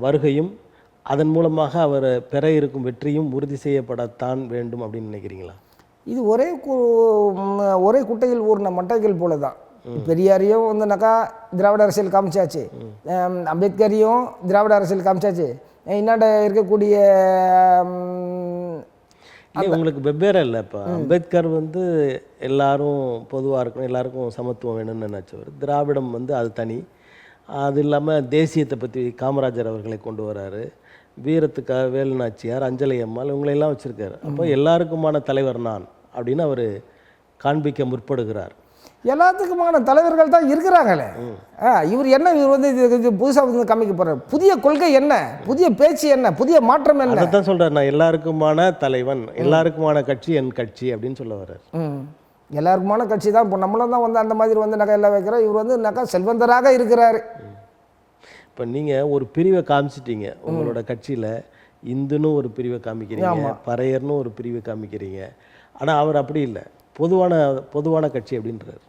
வருகையும் அதன் மூலமாக அவர் பெற இருக்கும் வெற்றியும் உறுதி செய்யப்படத்தான் வேண்டும் அப்படின்னு நினைக்கிறீங்களா? இது ஒரே குட்டையில் ஊர்ன மட்டைகள் போல தான். பெரியாரையும் வந்து திராவிட அரசியல் காமிச்சாச்சு, அம்பேத்கரையும் திராவிட அரசியல் காமிச்சாச்சு. இன்னாண்ட இருக்கக்கூடிய உங்களுக்கு வெவ்வேறு இல்லை. இப்போ அம்பேத்கர் வந்து எல்லாரும் பொதுவாக இருக்கணும், எல்லாருக்கும் சமத்துவம் வேணும்னு நினச்சவர். திராவிடம் வந்து அது தனி. அது இல்லாமல் தேசியத்தை பற்றி காமராஜர் அவர்களை கொண்டு வராரு, வீரத்துக்காக வேலுநாச்சியார், அஞ்சலை அம்மாள் இவங்களெல்லாம் வச்சுருக்காரு. அப்போ எல்லாருக்குமான தலைவர் நான் அப்படின்னு அவர் காண்பிக்க முற்படுகிறார். எல்லாத்துக்குமான தலைவர்கள் தான் இருக்கிறாங்களே. இவர் வந்து இது புதுசாக வந்து காமிக்க போகிறார். புதிய கொள்கை என்ன, புதிய பேச்சு என்ன, புதிய மாற்றம் என்ன, அதை தான் சொல்கிறார். நான் எல்லாருக்குமான தலைவன், எல்லாருக்குமான கட்சி என் கட்சி அப்படின்னு சொல்ல வர்றார். எல்லாருக்குமான கட்சி தான். இப்போ நம்மளும் தான் வந்து அந்த மாதிரி வந்து எல்லாம் வைக்கிறோம். இவர் வந்து செல்வந்தராக இருக்கிறாரு. இப்போ நீங்கள் ஒரு பிரிவை காமிச்சிட்டீங்க உங்களோட கட்சியில். இந்துன்னு ஒரு பிரிவை காமிக்கிறீங்க, பறையர்னு ஒரு பிரிவை காமிக்கிறீங்க. ஆனால் அவர் அப்படி இல்லை, பொதுவான கட்சி அப்படின்றார்.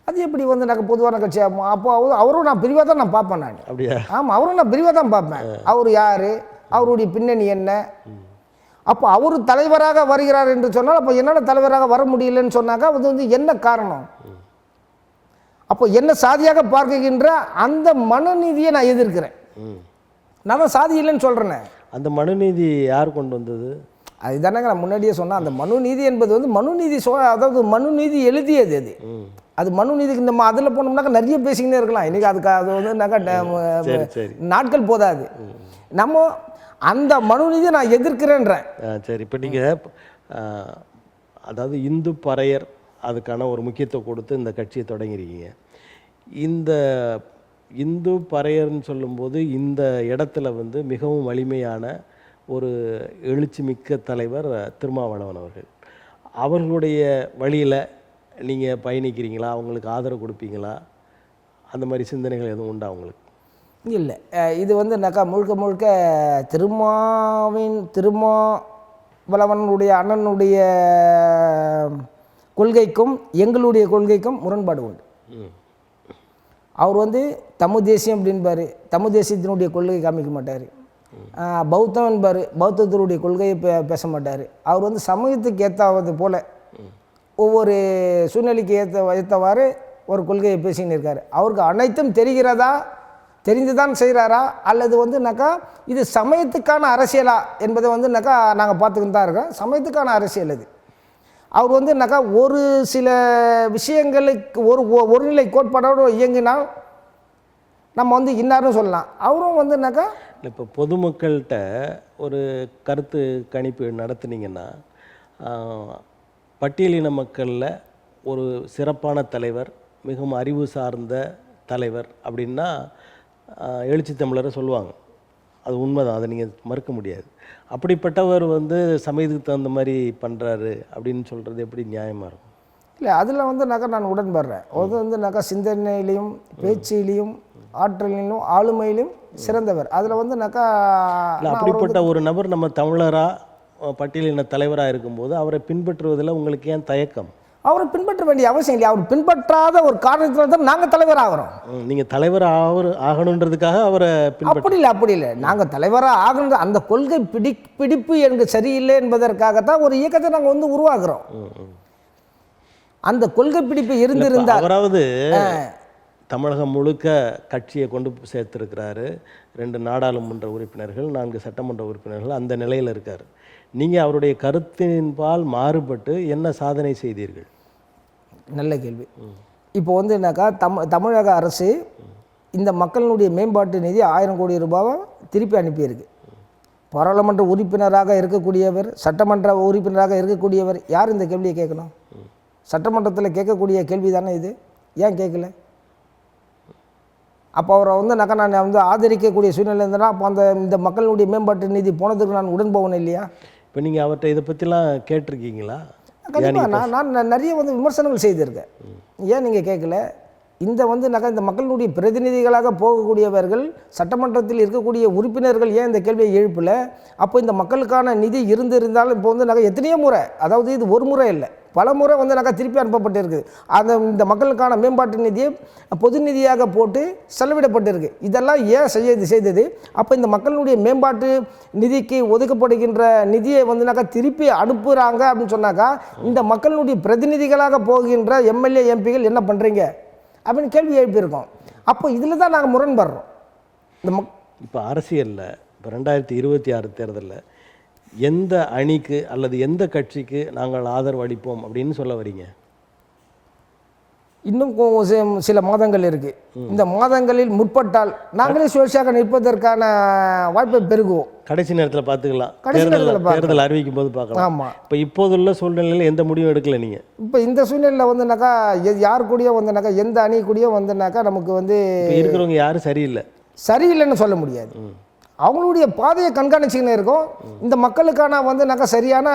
அது எப்படி வந்து பொதுவான கட்சி? அப்போ அவரும் நான் பிரிவாக தான் நான் பார்ப்பேன். நான் அப்படியா? ஆமாம், அவரும் நான் பிரிவாக தான் பார்ப்பேன். அவர் யார், அவருடைய பின்னணி என்ன. அப்போ அவர் தலைவராக வருகிறார் என்று சொன்னால் அப்போ என்னால் தலைவராக வர முடியலன்னு சொன்னாக்கா அது வந்து என்ன காரணம்? அப்போ என்ன சாதியாக பார்க்கின்ற அந்த மனுநீதியை நான் எதிர்க்கிறேன். நான் தான் சாதி இல்லைன்னு சொல்கிறேனே. அந்த மனுநீதி யார் கொண்டு வந்தது? அதுதானங்க நான் முன்னாடியே சொன்னேன். அந்த மனுநீதி என்பது வந்து மனுநீதி அதாவது மனுநீதி எழுதியது அது. அது மனுநீதிக்கு நம்ம அதில் போனோம்னாக்கா நிறைய பேசிக்கிட்டே இருக்கலாம். இன்றைக்கி அதுக்கு அது வந்து நாட்கள் போதாது. நம்ம அந்த மனுநீதியை நான் எதிர்க்கிறேன்றேன். சரி, இப்போ நீங்கள் அதாவது இந்து பறையர் அதுக்கான ஒரு முக்கியத்துவம் கொடுத்து இந்த கட்சியை தொடங்கிருக்கீங்க. இந்த இந்து பறையர்னு சொல்லும்போது இந்த இடத்துல வந்து மிகவும் வலிமையான ஒரு எழுச்சி மிக்க தலைவர் திருமாவளவன் அவர்கள். அவர்களுடைய வழியில் நீங்கள் பயணிக்கிறீங்களா? அவங்களுக்கு ஆதரவு கொடுப்பீங்களா? அந்த மாதிரி சிந்தனைகள் எதுவும் உண்டா உங்களுக்கு? இல்லை, இது வந்து முழுக்க முழுக்க திருமாவளவனுடைய அண்ணனுடைய கொள்கைக்கும் எங்களுடைய கொள்கைக்கும் முரண்பாடு உண்டு. அவர் வந்து தமிழ் தேசியம் அப்படின்பார், தமிழ் தேசியத்தினுடைய கொள்கையை காமிக்க மாட்டார். பௌத்தம் என்பார், பௌத்தத்தினுடைய கொள்கையை பேச மாட்டார். அவர் வந்து சமயத்துக்கு ஏற்றாவது போல் ஒவ்வொரு சூழ்நிலைக்கு ஏற்றவாறு ஒரு கொள்கையை பேசின்னு இருக்கார். அவருக்கு அனைத்தும் தெரிகிறதா, தெரிந்து தான் செய்கிறாரா, அல்லது வந்துனாக்கா இது சமயத்துக்கான அரசியலா என்பதை வந்துனாக்கா நாங்கள் பார்த்துக்கிட்டு தான் இருக்கோம். சமயத்துக்கான அரசியல் அது. அவர் வந்துனாக்கா ஒரு சில விஷயங்களுக்கு ஒருநிலை கோட்பாடோடு இயங்கினால் நம்ம வந்து இன்னாரும் சொல்லலாம். அவரும் வந்துனாக்கா இப்போ பொதுமக்கள்கிட்ட ஒரு கருத்து கணிப்பு நடத்துனீங்கன்னா பட்டியலின மக்களில் ஒரு சிறப்பான தலைவர், மிகவும் அறிவு சார்ந்த தலைவர் அப்படின்னா எழுச்சி தமிழரை சொல்லுவாங்க. அது உண்மைதான், அதை நீங்கள் மறுக்க முடியாது. அப்படிப்பட்டவர் வந்து சமயத்துக்கு தகுந்த மாதிரி பண்ணுறாரு அப்படின்னு சொல்கிறது எப்படி நியாயமாக இருக்கும்? இல்லை, அதில் வந்துனாக்கா நான் உடன்படுறேன். அது வந்துனாக்கா சிந்தனையிலையும் பேச்சிலையும் ஆற்றலிலும் ஆளுமையிலும் சிறந்தவர். அதில் வந்துனாக்கா அப்படிப்பட்ட ஒரு நபர் நம்ம தமிழராக பட்டியலின தலைவராக இருக்கும்போது அவரை பின்பற்றுவதில் உங்களுக்கு ஏன் தயக்கம்? அவரை பின்பற்ற வேண்டிய அவசியம் இல்லை. அவர் பின்பற்றாத ஒரு காரணத்தில் தான் நாங்கள் தலைவர் ஆகிறோம். நீங்கள் தலைவர் ஆகணுன்றதுக்காக அவரை அப்படி இல்லை. நாங்கள் தலைவராக ஆகணும், அந்த கொள்கை பிடிப்பு எனக்கு சரியில்லை என்பதற்காகத்தான் ஒரு இயக்கத்தை நாங்கள் வந்து உருவாக்குறோம். அந்த கொள்கை பிடிப்பு இருந்திருந்தால் அவராவது தமிழகம் முழுக்க கட்சியை கொண்டு சேர்த்துருக்கிறாரு. 2 நாடாளுமன்ற உறுப்பினர்கள், 4 சட்டமன்ற உறுப்பினர்கள், அந்த நிலையில் இருக்கார். நீங்கள் அவருடைய கருத்தின்பால் மாறுபட்டு என்ன சாதனை செய்தீர்கள்? நல்ல கேள்வி. இப்போ வந்து என்னக்கா தமிழக அரசு இந்த மக்களினுடைய மேம்பாட்டு நிதி 1000 கோடி ரூபாவை திருப்பி அனுப்பியிருக்கு. பாராளுமன்ற உறுப்பினராக இருக்கக்கூடியவர், சட்டமன்ற உறுப்பினராக இருக்கக்கூடியவர் யார் இந்த கேள்வியை கேட்கணும்? சட்டமன்றத்தில் கேட்கக்கூடிய கேள்வி தானே இது. ஏன் கேட்கல? அப்போ அவரை வந்து நான் வந்து ஆதரிக்கக்கூடிய சூழ்நிலை இருந்தேன்னா அப்போ இந்த மக்களுடைய மேம்பாட்டு நிதி போனதுக்கு நான் உடன் போகணும் இல்லையா? இப்போ நீங்கள் அவர்கிட்ட இதை பற்றிலாம் கேட்டிருக்கீங்களா? கண்டிப்பாக நான் நிறைய வந்து விமர்சனங்கள் செய்திருக்கேன். ஏன் நீங்கள் கேட்கல? இந்த வந்து இந்த மக்களுடைய பிரதிநிதிகளாக போகக்கூடியவர்கள், சட்டமன்றத்தில் இருக்கக்கூடிய உறுப்பினர்கள் ஏன் இந்த கேள்வியை எழுப்பல? அப்போ இந்த மக்களுக்கான நிதி இருந்திருந்தாலும் இப்போ வந்து எத்தனையோ முறை, அதாவது இது ஒரு முறை இல்லை, பல முறை வந்து திருப்பி அனுப்பப்பட்டிருக்கு. இந்த மக்களுக்கான மேம்பாட்டு நிதியை பொது நிதியாக போட்டு செலவிடப்பட்டிருக்கு. இதெல்லாம் ஏன் செய்தது? அப்போ இந்த மக்களுடைய மேம்பாட்டு நிதிக்கு ஒதுக்கப்படுகின்ற நிதியை வந்து திருப்பி அனுப்புகிறாங்க அப்படின்னு சொன்னாக்கா இந்த மக்களுடைய பிரதிநிதிகளாக போகின்ற எம்எல்ஏ எம்பிகள் என்ன பண்ணுறீங்க அப்படின்னு கேள்வி எழுப்பியிருக்கோம். அப்போ இதில் தான் நாங்கள் முரண்படுறோம். இப்போ அரசியலில் இப்போ 2026 தேர்தலில் எந்த அணிக்கு அல்லது எந்த கட்சிக்கு நாங்கள் ஆதரவு அளிப்போம் அப்படின்னு சொல்ல வரீங்க? இன்னும் சில மாதங்கள் இருக்குது. இந்த மாதங்களில் முற்பட்டால் நாங்களே சுயேட்சையாக நிற்பதற்கான வாய்ப்பை பெருகுவோம். கடைசி நேரத்தில் பார்த்துக்கலாம், தேர்தல் அறிவிக்கும் போது பார்க்கலாம். ஆமாம். இப்போ இப்போதுள்ள சூழ்நிலையில் எந்த முடிவும் எடுக்கல நீங்கள்? இப்போ இந்த சூழ்நிலையில் வந்துனாக்கா யார் கூடயோ வந்துனாக்கா எந்த அணி கூடயோ வந்துனாக்கா நமக்கு வந்து இருக்கிறவங்க யாரும் சரியில்லைன்னு சொல்ல முடியாது. அவங்களுடைய பாதையை கண்காணிச்சுக்கின்னு இருக்கோம். இந்த மக்களுக்கான வந்து சரியான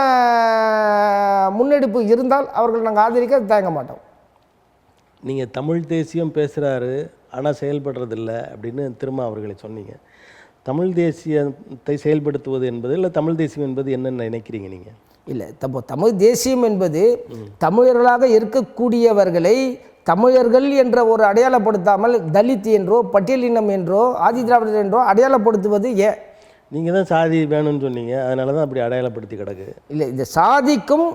முன்னெடுப்பு இருந்தால் அவர்கள் நாங்கள் ஆதரிக்க தயங்க மாட்டோம். நீங்கள் தமிழ் தேசியம் பேசுகிறாரு ஆனால் செயல்படுறதில்ல அப்படின்னு திரும்ப அவர்களை சொன்னீங்க. தமிழ் தேசியத்தை செயல்படுத்துவது என்பது இல்லை, தமிழ் தேசியம் என்பது என்னென்னு நினைக்கிறீங்க நீங்கள்? இல்லை, தமிழ் தேசியம் என்பது தமிழர்களாக இருக்கக்கூடியவர்களை தமிழர்கள் என்ற ஒரு அடையாளப்படுத்தாமல் தலித் என்றோ பட்டியலினம் என்றோ ஆதி திராவிடர் என்றோ அடையாளப்படுத்துவது நீங்கள் தான் சாதி வேணும்னு சொன்னீங்க, அதனால தான் அப்படி அடையாளப்படுத்தி கிடக்கு. இல்லை, இந்த சாதிக்கும்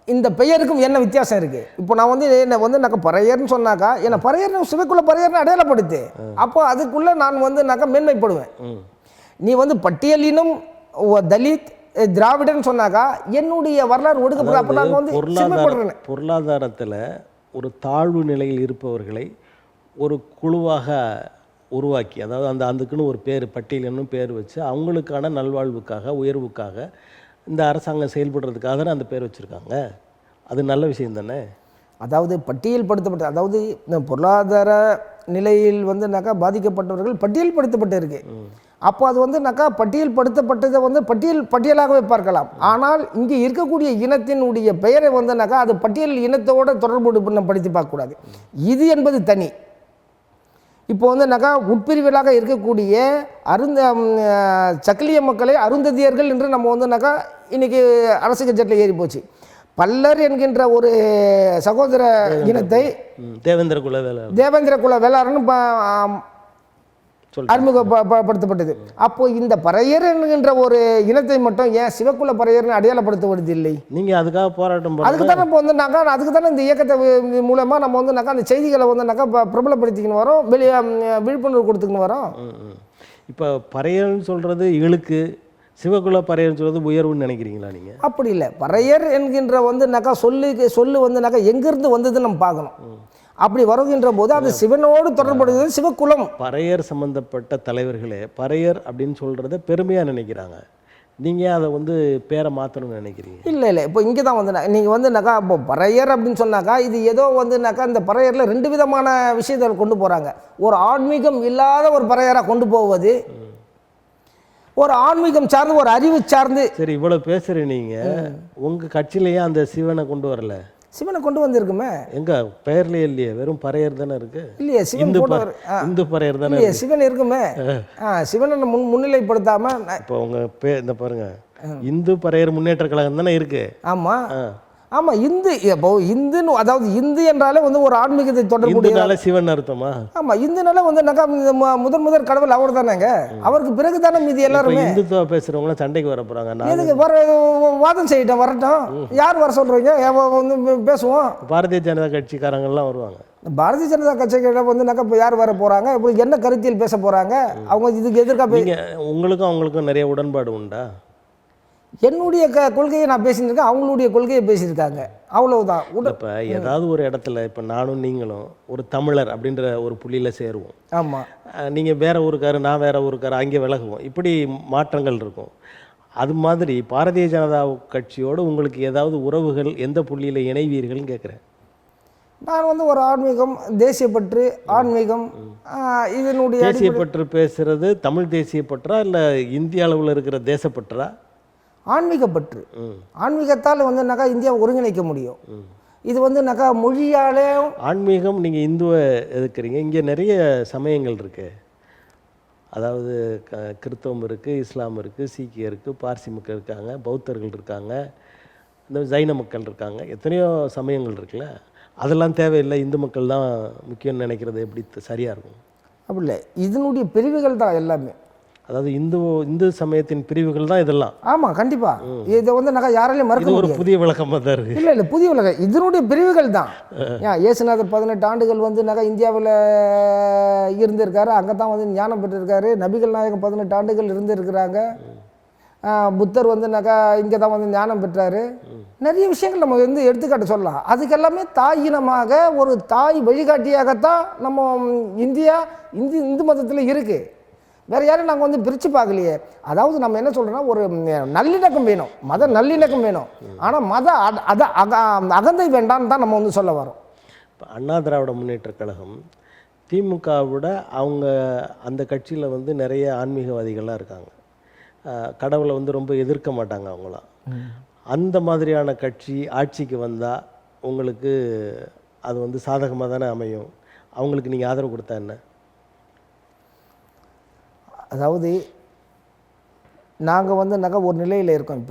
இந்த பெயருக்கும் என்ன வித்தியாசம் இருக்குது? இப்போ நான் வந்து என்னை வந்து பறையர்னு சொன்னாக்கா என்னை பறையர்னு சிவக்குள்ள பறையர்னு அடையாளப்படுத்து. அப்போ அதுக்குள்ளே நான் வந்து மேன்மைப்படுவேன். நீ வந்து பட்டியலினும் தலித் திராவிடன் சொன்னாக்கா என்னுடைய வரலாறு ஒடுக்கப்படும். அப்போ நான் வந்து பொருளாதாரத்தில் ஒரு தாழ்வு நிலையில் இருப்பவர்களை ஒரு குழுவாக உருவாக்கி, அதாவது அதுக்குன்னு ஒரு பேர் பட்டியலினும் பேர் வச்சு அவங்களுக்கான நல்வாழ்வுக்காக உயர்வுக்காக இந்த அரசாங்கம் செயல்படுறதுக்காக தானே அந்த பேர் வச்சுருக்காங்க. அது நல்ல விஷயம் தானே. அதாவது பட்டியல்படுத்தப்பட்ட, அதாவது இந்த பொருளாதார நிலையில் வந்து பாதிக்கப்பட்டவர்கள் பட்டியல்படுத்தப்பட்டு இருக்கு. அப்போ அது வந்து பட்டியல்படுத்தப்பட்டதை வந்து பட்டியலாகவே பார்க்கலாம். ஆனால் இங்கே இருக்கக்கூடிய இனத்தினுடைய பெயரை வந்து அது பட்டியல் இனத்தோட தொடர்பு படுத்தி பார்க்கக்கூடாது. இது என்பது தனி. இப்போ வந்து உட்பிரிவுகளாக இருக்கக்கூடிய சக்கிலிய மக்களை அருந்ததியர்கள் என்று நம்ம வந்து இன்னைக்கு அரசு கட்சியில் ஏறி போச்சு. பல்லர் என்கின்ற ஒரு சகோதர இனத்தை தேவேந்திர குல வேளாளர்னு அறிமுகப்படுத்தப்பட்டது. அப்போ இந்த பறையர் என்கின்ற ஒரு இனத்தை மட்டும் ஏன் சிவக்குல பறையர்னு அடையாளப்படுத்துவது இல்லை? நீங்க அதுக்காக போராட்டம் அதுக்கு தானே இப்போ வந்து அதுக்கு தானே இந்த இயக்கத்தை மூலமா நம்ம வந்து அந்த செய்திகளை வந்து பிரபலப்படுத்திக்கின்னு வரோம், விழிப்புணர்வு கொடுத்துக்கின்னு வரோம். இப்போ பறையர்னு சொல்றது இழுக்கு, சிவகுல பறையர்னு சொல்றது உயர்வுன்னு நினைக்கிறீங்களா நீங்க? அப்படி இல்லை. பறையர் என்கின்ற வந்து சொல்லு வந்து எங்கிருந்து வந்ததுன்னு நம்ம பார்க்கணும். அப்படி வருகின்ற போது அது சிவனோடு தொடர்புடையது சிவகுலம். பறையர் சம்பந்தப்பட்ட தலைவர்களே பறையர் அப்படின்னு சொல்றத பெருமையா நினைக்கிறாங்க. நீங்க அதை வந்து பேரை மாற்றணும்னு நினைக்கிறீங்க? இல்லை. இப்போ இங்கே தான் வந்து நீங்கள் வந்து இப்போ பறையர் அப்படின்னு சொன்னாக்கா இது ஏதோ வந்து இந்த பறையரில் 2 விதமான விஷயத்தை கொண்டு போகிறாங்க. ஒரு ஆன்மீகம் இல்லாத ஒரு பறையராக கொண்டு போவது, ஒரு ஆன்மீகம் சார்ந்து ஒரு அறிவு சார்ந்து. சரி, இவ்வளோ பேசுகிற நீங்கள் உங்கள் கட்சியிலேயே அந்த சிவனை கொண்டு வரல? சிவனை கொண்டு வந்திருக்குமே. எங்க பெயர்லயே இல்லையே, வெறும் பறையர் தானே இருக்கு. இல்லையே, சிவன் இந்து பறையர் தானே. இல்லையே, சிவன் இருக்குமே. சிவனை முன்னிலைப்படுத்தாம இப்போ உங்க இந்த பாருங்க, இந்து பறையர் முன்னேற்ற கழகம் தானே இருக்கு. ஆமா ஆமா. இந்து இப்போ இந்துன்னு, அதாவது இந்து என்றாலே வந்து ஒரு ஆன்மீகத்தை தொடர்புடைய சிவன் அர்த்தமா? ஆமா, இந்துனால வந்து முதல் கடவுள் அவர் தானேங்க. அவருக்கு பிறகு தானே மீதி எல்லாருமே. இந்துத்துவ பேசுறவங்க சண்டைக்கு வர போறாங்க. எதுக்கு வாதம் செய்யட்டும், வரட்டும். யார் வர சொல்றீங்க? வந்து பேசுவோம். பாரதிய ஜனதா கட்சிக்காரங்கெல்லாம் வருவாங்க. பாரதிய ஜனதா கட்சிக்கிட்ட வந்து இப்போ யார் வர போறாங்க? இப்போ என்ன கருத்தியல் பேச போறாங்க? அவங்க இதுக்கு எதிர்க்க உங்களுக்கும் அவங்களுக்கும் நிறைய உடன்பாடு உண்டா? என்னுடைய கொள்கையை நான் பேசியிருக்கேன், அவங்களுடைய கொள்கையை பேசியிருக்காங்க, அவ்வளவுதான். இப்போ ஏதாவது ஒரு இடத்துல இப்போ நானும் நீங்களும் ஒரு தமிழர் அப்படின்ற ஒரு புள்ளியில் சேருவோம். ஆமாம். நீங்கள் வேற ஊருக்காரு, நான் வேற ஊருக்காரு, அங்கே விலகுவோம். இப்படி மாற்றங்கள் இருக்கும். அது மாதிரி பாரதிய ஜனதா கட்சியோடு உங்களுக்கு ஏதாவது உறவுகள் எந்த புள்ளியில் இணைவீர்கள்னு கேட்குறேன். நான் வந்து ஒரு ஆன்மீகம், தேசியப்பற்று, ஆன்மீகம், இதனுடைய தேசியப்பற்று பேசுகிறது தமிழ் தேசியப்பற்றா இல்லை இந்திய அளவில் இருக்கிற தேசப்பற்றா? ஆன்மீகப்பற்று. ஆன்மீகத்தால் வந்து இந்தியாவை ஒருங்கிணைக்க முடியும். இது வந்து மொழியாலே ஆன்மீகம். நீங்கள் இந்துவை எதுக்குறீங்க? இங்கே நிறைய சமயங்கள் இருக்கு. அதாவது கிறிஸ்தவம் இருக்குது, இஸ்லாம் இருக்குது, சீக்கியர் இருக்குது, பார்சி மக்கள் இருக்காங்க, பௌத்தர்கள் இருக்காங்க, இந்த ஜைன மக்கள் இருக்காங்க, எத்தனையோ சமயங்கள் இருக்குல்ல. அதெல்லாம் தேவையில்லை, இந்து மக்கள் தான் முக்கியம்னு நினைக்கிறது எப்படி சரியாக இருக்கும்? அப்படி இல்லை, இதனுடைய பிரிவுகள் தான் எல்லாமே. அதாவது இந்து சமயத்தின் பிரிவுகள் தான் இதெல்லாம். ஆமாம், கண்டிப்பாக. இதை வந்து யாராலையும் மறுக்க முடியாது. ஒரு புதிய விளக்கமாக தான் இருக்குது. இல்லை, புதிய விளக்கம். இதனுடைய பிரிவுகள் தான். இயேசுநாதர் 18 ஆண்டுகள் வந்து இந்தியாவில் இருந்திருக்காரு. அங்கே தான் வந்து ஞானம் பெற்றிருக்காரு. நபிகள் நாயகம் 18 ஆண்டுகள் இருந்திருக்கிறாங்க. புத்தர் வந்து இங்கே தான் வந்து ஞானம் பெற்றாரு. நிறைய விஷயங்கள் நம்ம வந்து எடுத்துக்காட்டு சொல்லலாம். அதுக்கெல்லாமே தாயினமாக ஒரு தாய் வழிகாட்டியாகத்தான் நம்ம இந்து மதத்தில் இருக்குது. வேறு யாரும் நாங்கள் வந்து பிரித்து பார்க்கலையே. அதாவது நம்ம என்ன சொல்கிறோன்னா, ஒரு நல்லிணக்கம் வேணும், மத நல்லிணக்கம் வேணும். ஆனால் மத அகந்தை வேண்டான்னு தான் நம்ம வந்து சொல்ல வரோம். இப்போ அண்ணா திராவிட முன்னேற்ற கழகம் திமுகவோட அவங்க அந்த கட்சியில் வந்து நிறைய ஆன்மீகவாதிகள்லாம் இருக்காங்க. கடவுளை வந்து ரொம்ப எதிர்க்க மாட்டாங்க அவங்களாம். அந்த மாதிரியான கட்சி ஆட்சிக்கு வந்தால் உங்களுக்கு அது வந்து சாதகமாக தானே அமையும். அவங்களுக்கு நீங்கள் ஆதரவு கொடுத்தா என்ன? அதாவது நாங்கள் வந்து ஒரு நிலையில் இருக்கோம்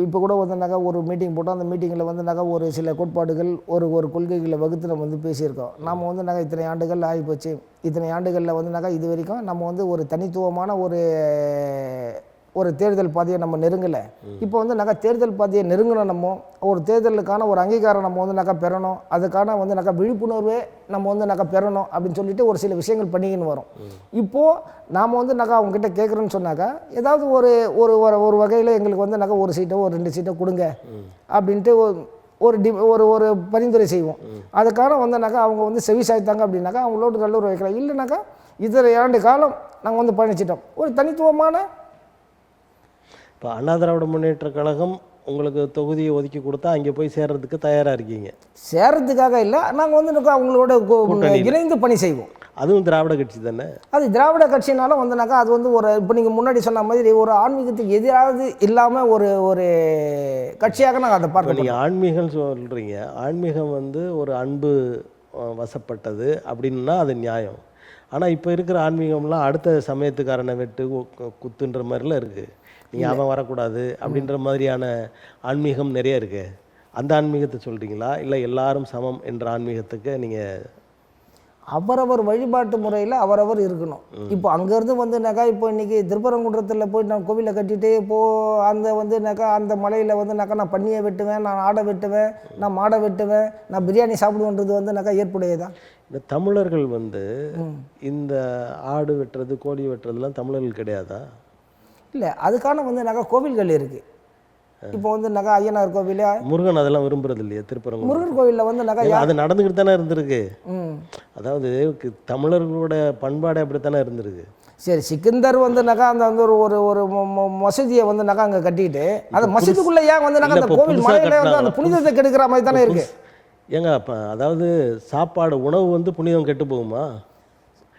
இப்போ கூட வந்து ஒரு மீட்டிங் போட்டோம். அந்த மீட்டிங்கில் வந்து ஒரு சில கோட்பாடுகள், ஒரு கொள்கைகளை வகுத்து நம்ம வந்து பேசியிருக்கோம். நம்ம வந்து இத்தனை ஆண்டுகள் ஆகிப்போச்சு. இத்தனை ஆண்டுகளில் வந்து இது வரைக்கும் நம்ம வந்து ஒரு தனித்துவமான ஒரு ஒரு தேர்தல் பாதையை நம்ம நெருங்கலை. இப்போ வந்து தேர்தல் பாதையை நெருங்கணும். நம்ம ஒரு தேர்தலுக்கான ஒரு அங்கீகாரம் நம்ம வந்து பெறணும், அதுக்கான வந்து விழிப்புணர்வே நம்ம வந்து பெறணும் அப்படின்னு சொல்லிட்டு ஒரு சில விஷயங்கள் பண்ணிக்கின்னு வரோம். இப்போது நாம் வந்து அவங்ககிட்ட கேட்குறோன்னு சொன்னாக்கா ஏதாவது ஒரு ஒரு ஒரு வகையில் எங்களுக்கு வந்து ஒரு சீட்டோ ஒரு 2 சீட்டோ கொடுங்க அப்படின்ட்டு ஒரு ஒரு பரிந்துரை செய்வோம். அதுக்கான வந்து அவங்க வந்து செவி சாய்த்தாங்க அப்படின்னாக்கா அவங்களோட நல்லூர் வைக்கலாம். இல்லைனாக்கா இதர 2 காலம் நாங்கள் வந்து பயணிச்சிட்டோம். ஒரு தனித்துவமான இப்போ அண்ணா திராவிட முன்னேற்ற கழகம் உங்களுக்கு தொகுதியை ஒதுக்கி கொடுத்தா அங்கே போய் சேர்றதுக்கு தயாராக இருக்கீங்க? சேர்றதுக்காக இல்லை, நாங்கள் வந்து அவங்களோட இணைந்து பணி செய்வோம். அதுவும் திராவிட கட்சி தானே? அது திராவிட கட்சினாலும் வந்துனாக்கா அது வந்து ஒரு இப்போ நீங்கள் முன்னாடி சொன்ன மாதிரி ஒரு ஆன்மீகத்துக்கு எதிராக இல்லாமல் ஒரு ஒரு கட்சியாக நாங்கள் அதை பார்க்க. நீங்கள் ஆன்மீகம் சொல்கிறீங்க, ஆன்மீகம் வந்து ஒரு அன்பு வசப்பட்டது அப்படின்னா அது நியாயம். ஆனால் இப்போ இருக்கிற ஆன்மீகம்லாம் அடுத்த சமயத்துக்காரனை வெட்டு குத்துன்ற மாதிரிலாம் இருக்குது. நீங்கள் அவன் வரக்கூடாது அப்படின்ற மாதிரியான ஆன்மீகம் நிறைய இருக்குது. அந்த ஆன்மீகத்தை சொல்கிறீங்களா, இல்லை எல்லாரும் சமம் என்ற ஆன்மீகத்துக்கு நீங்கள்? அவரவர் வழிபாட்டு முறையில் அவரவர் இருக்கணும். இப்போ அங்கேருந்து வந்துனாக்கா இப்போ இன்றைக்கி திருப்பரங்குன்றத்தில் போய் நான் கோவிலை கட்டிட்டு இப்போது அந்த வந்துனாக்கா அந்த மலையில் வந்துனாக்கா நான் பன்னியை வெட்டுவேன், நான் ஆடை வெட்டுவேன், நான் மாடை வெட்டுவேன், நான் பிரியாணி சாப்பிடுவேன்றது வந்துனாக்கா ஏற்புடையதான். இந்த தமிழர்கள் வந்து இந்த ஆடு வெட்டுறது கோழி வெட்டுறதுலாம் தமிழர்கள் கிடையாதா? இல்லை, அதுக்கான வந்துனாக்கா கோவில்கள் இருக்குது. இப்போ வந்து ஐயனார் கோவில், முருகன் அதெல்லாம் விரும்புறது இல்லையா? திருப்பரங்குன்றம் முருகன் கோவிலில் வந்து அது நடந்துக்கிட்டு தானே இருந்திருக்கு. அதாவது தமிழர்களோட பண்பாடு அப்படித்தானே இருந்திருக்கு. சரி, சிக்கந்தர் வந்துனாக்கா அந்த வந்து ஒரு ஒரு மசூதியை வந்துனாக்கா அங்கே கட்டிட்டு அந்த மசூதிக்குள்ளே ஏன் வந்துனாக்கா அந்த கோவில் மலையில வந்து அந்த புனிதத்தை கெடுக்கிற மாதிரி தானே இருக்கு. ஏங்க அப்போ அதாவது சாப்பாடு உணவு வந்து புனிதம் கெட்டு போகுமா?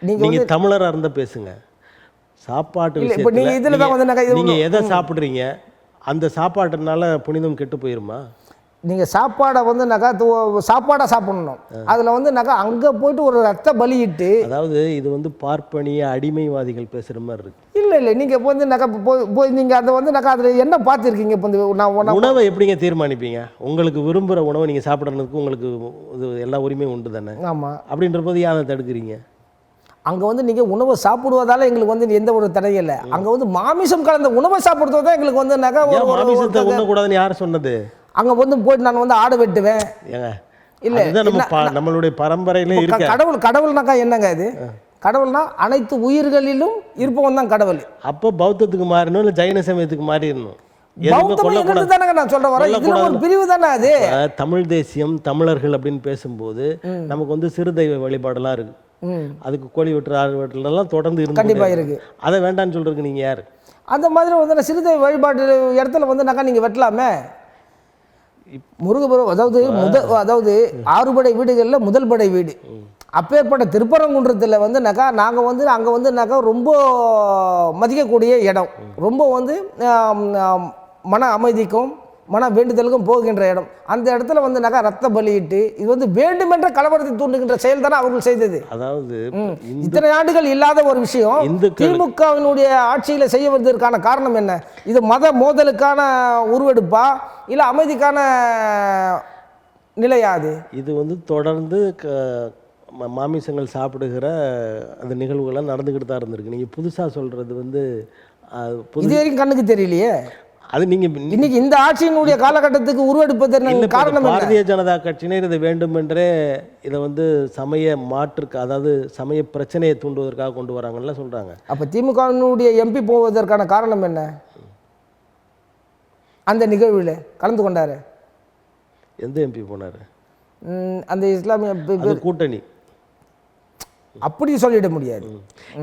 நீங்கள் தமிழராக இருந்தால் பேசுங்க. சாப்பாட்டு விஷயத்தில் நீங்கள் எதை சாப்பிட்றீங்க, அந்த சாப்பாட்டுனால புனிதம் கெட்டு போயிருமா? நீங்கள் சாப்பாடை வந்துனாக்கா சாப்பாடாக சாப்பிடணும். அதில் வந்துனாக்கா அங்கே போயிட்டு ஒரு ரத்த பலியிட்டு, அதாவது இது வந்து பார்ப்பனிய அடிமைவாதிகள் பேசுகிற மாதிரி இருக்கு. இல்லை இல்லை, நீங்கள் இப்போ வந்துனாக்கா போய் நீங்கள் அதை வந்துனாக்கா அதில் என்ன பார்த்துருக்கீங்க? இப்போ நான் உணவை எப்படிங்க தீர்மானிப்பீங்க? உங்களுக்கு விரும்புகிற உணவை நீங்கள் சாப்பிட்றதுக்கு உங்களுக்கு இது எல்லா உரிமையும் உண்டு தானே? ஆமாம். அப்படின்ற போது ஏன் அதை தடுக்கிறீங்க? அங்கே வந்து நீங்கள் உணவை சாப்பிடுவதால் எங்களுக்கு வந்து எந்த ஒரு தடையும் இல்லை. அங்கே வந்து மாமிசம் கலந்த உணவை சாப்பிடுறது தான் எங்களுக்கு வந்துனாக்கா மாமிசத்தை உண்ணக்கூடாதுன்னு யார் சொன்னது? அங்கே வந்து போயிட்டு நான் வந்து ஆடை வெட்டுவேன். ஏங்க இல்லை, நம்மளுடைய பரம்பரையிலே இருக்கு. கடவுள்னாக்கா என்னங்க இது? கடவுள்னா அனைத்து உயிர்களிலும் இருப்பவன் தான் கடவுள். அப்போ பௌத்தத்துக்கு மாறணும், இல்லை ஜைன சமயத்துக்கு மாறிடணும். நான் சொல்றேன் பிரிவு தானே அது. தமிழ் தேசியம், தமிழர்கள் அப்படின்னு பேசும்போது நமக்கு வந்து சிறு தெய்வ வழிபாடெல்லாம் இருக்கு. அதுக்கு கோழி வெட்டுற ஆறு வெட்டுலாம் தொடர்ந்து இருக்கு, கண்டிப்பா இருக்கு. அதை வேண்டான்னு சொல்றதுக்கு நீங்க யாரு? அந்த மாதிரி வந்து சிறு தெய்வ வழிபாட்டு இடத்துல வந்து நீங்க வெட்டலாமே. முருகபுரம் அதாவது 6 படை வீடுகளில் முதல் படை வீடு. அப்பேற்பட்ட திருப்பரங்குன்றத்தில் வந்து நாங்கள் வந்து அங்கே வந்து ரொம்ப மதிக்கக்கூடிய இடம், ரொம்ப வந்து மன அமைதிக்கும் மன வேண்டுதலுக்கும் போகின்ற இடம். அந்த இடத்துல வந்து ரத்த பலியிட்டு இது வந்து வேண்டுமென்ற கலவரத்தை தூண்டுகின்ற செயல் தானே அவர்கள் செய்தது. அதாவது இத்தனை ஆண்டுகள் இல்லாத ஒரு விஷயம் திமுகவினுடைய ஆட்சியில் செய்வதற்கான காரணம் என்ன? இது மத மோதலுக்கான உருவெடுப்பா இல்லை அமைதிக்கான நிலையாது? இது வந்து தொடர்ந்து மாமிசங்கள் சாப்பிடுகிற அந்த நிகழ்வுகள்லாம் நடந்துக்கிட்டு தான் இருந்திருக்கு. நீங்கள் புதுசாக சொல்கிறது வந்து இது வரைக்கும் கண்ணுக்கு தெரியலையே. அது நீங்கள் இன்னைக்கு இந்த ஆட்சியினுடைய காலகட்டத்துக்கு உருவெடுப்பதற்கு காரணம் பாரதிய ஜனதா கட்சியினர் இதை வேண்டுமென்றே இதை வந்து சமய மாற்றுக்கு, அதாவது சமய பிரச்சனையை தூண்டுவதற்காக கொண்டு வராங்கன்னு சொல்கிறாங்க. அப்போ திமுகவினுடைய எம்பி போவதற்கான காரணம் என்ன? அந்த நிகழ்வில் கலந்து கொண்டாரு. எந்த எம்பி போனார்? அந்த இஸ்லாமிய கூட்டணி. அப்படி சொல்லிட முடியாது.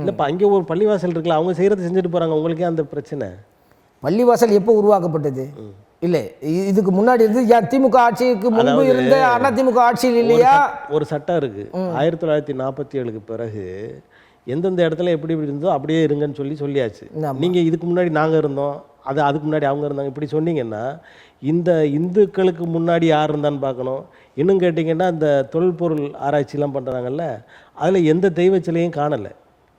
இல்லைப்பா, அங்கே ஒரு பள்ளிவாசல் இருக்குல்ல, அவங்க செய்கிறத செஞ்சுட்டு போகிறாங்க. உங்களுக்கே அந்த பிரச்சனை? பள்ளிவாசல் எப்போ உருவாக்கப்பட்டது? இல்லை, இதுக்கு முன்னாடி இருந்து திமுக ஆட்சிக்கு முன்பு இருந்த அண்ணா திமுக ஆட்சியில் இல்லையா? ஒரு சட்டம் இருக்குது 1947க்கு பிறகு எந்தெந்த இடத்துல எப்படி இருந்தோ அப்படியே இருங்கன்னு சொல்லியாச்சு. நீங்கள் இதுக்கு முன்னாடி நாங்கள் இருந்தோம், அதுக்கு முன்னாடி அவங்க இருந்தாங்க, இப்படி சொன்னீங்கன்னா இந்த இந்துக்களுக்கு முன்னாடி யார் இருந்தான்னு பார்க்கணும். இன்னும் கேட்டிங்கன்னா இந்த தொல்பொருள் ஆராய்ச்சிலாம் பண்ணுறாங்கல்ல, அதில் எந்த தெய்வ சிலையும் காணலை.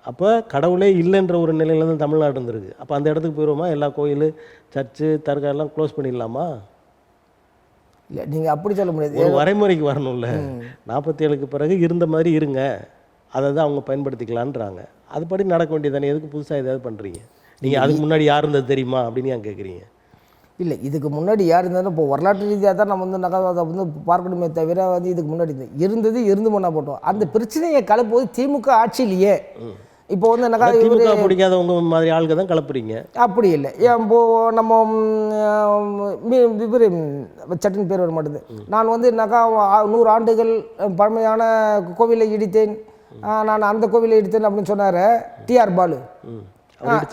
அப்போ கடவுளே இல்லைன்ற ஒரு நிலையில் தான் தமிழ்நாடு இருந்திருக்கு. அப்போ அந்த இடத்துக்கு போயிடுவோமா? எல்லா கோயில், சர்ச்சு, தர்கா எல்லாம் க்ளோஸ் பண்ணிடலாமா? இல்லை, நீங்கள் அப்படி சொல்ல முடியாது. ஒரு வரைமுறைக்கு வரணும்ல. 47க்கு பிறகு இருந்த மாதிரி இருங்க, அதை தான் அவங்க பயன்படுத்திக்கலான்றாங்க. அதுபடி நடக்க வேண்டியதானே. எதுக்கு புதுசாக ஏதாவது பண்ணுறீங்க? நீங்கள் அதுக்கு முன்னாடி யார் இருந்தது தெரியுமா அப்படின்னு ஏன் கேட்குறீங்க? இல்லை, இதுக்கு முன்னாடி யார் இருந்தாலும் இப்போ வரலாற்று ரீதியாக தான் நம்ம வந்து அதை வந்து பார்க்கணுமே தவிர வந்து இதுக்கு முன்னாடி இருந்தது இருந்து பண்ண போட்டோம். அந்த பிரச்சனையை கலப்புவது திமுக ஆட்சியிலேயே. இப்போ வந்து திமுக பிடிக்காதவங்க மாதிரி ஆளுங்க தான் கலப்புறீங்க. அப்படி இல்லை. இப்போ நம்ம இவர் சட்டின் பேர் வர மாட்டேது. நான் வந்து 100 ஆண்டுகள் பழமையான கோவிலை இடித்தேன், நான் அந்த கோவிலை இடித்தேன் அப்படின்னு சொன்னார் டிஆர் பாலு.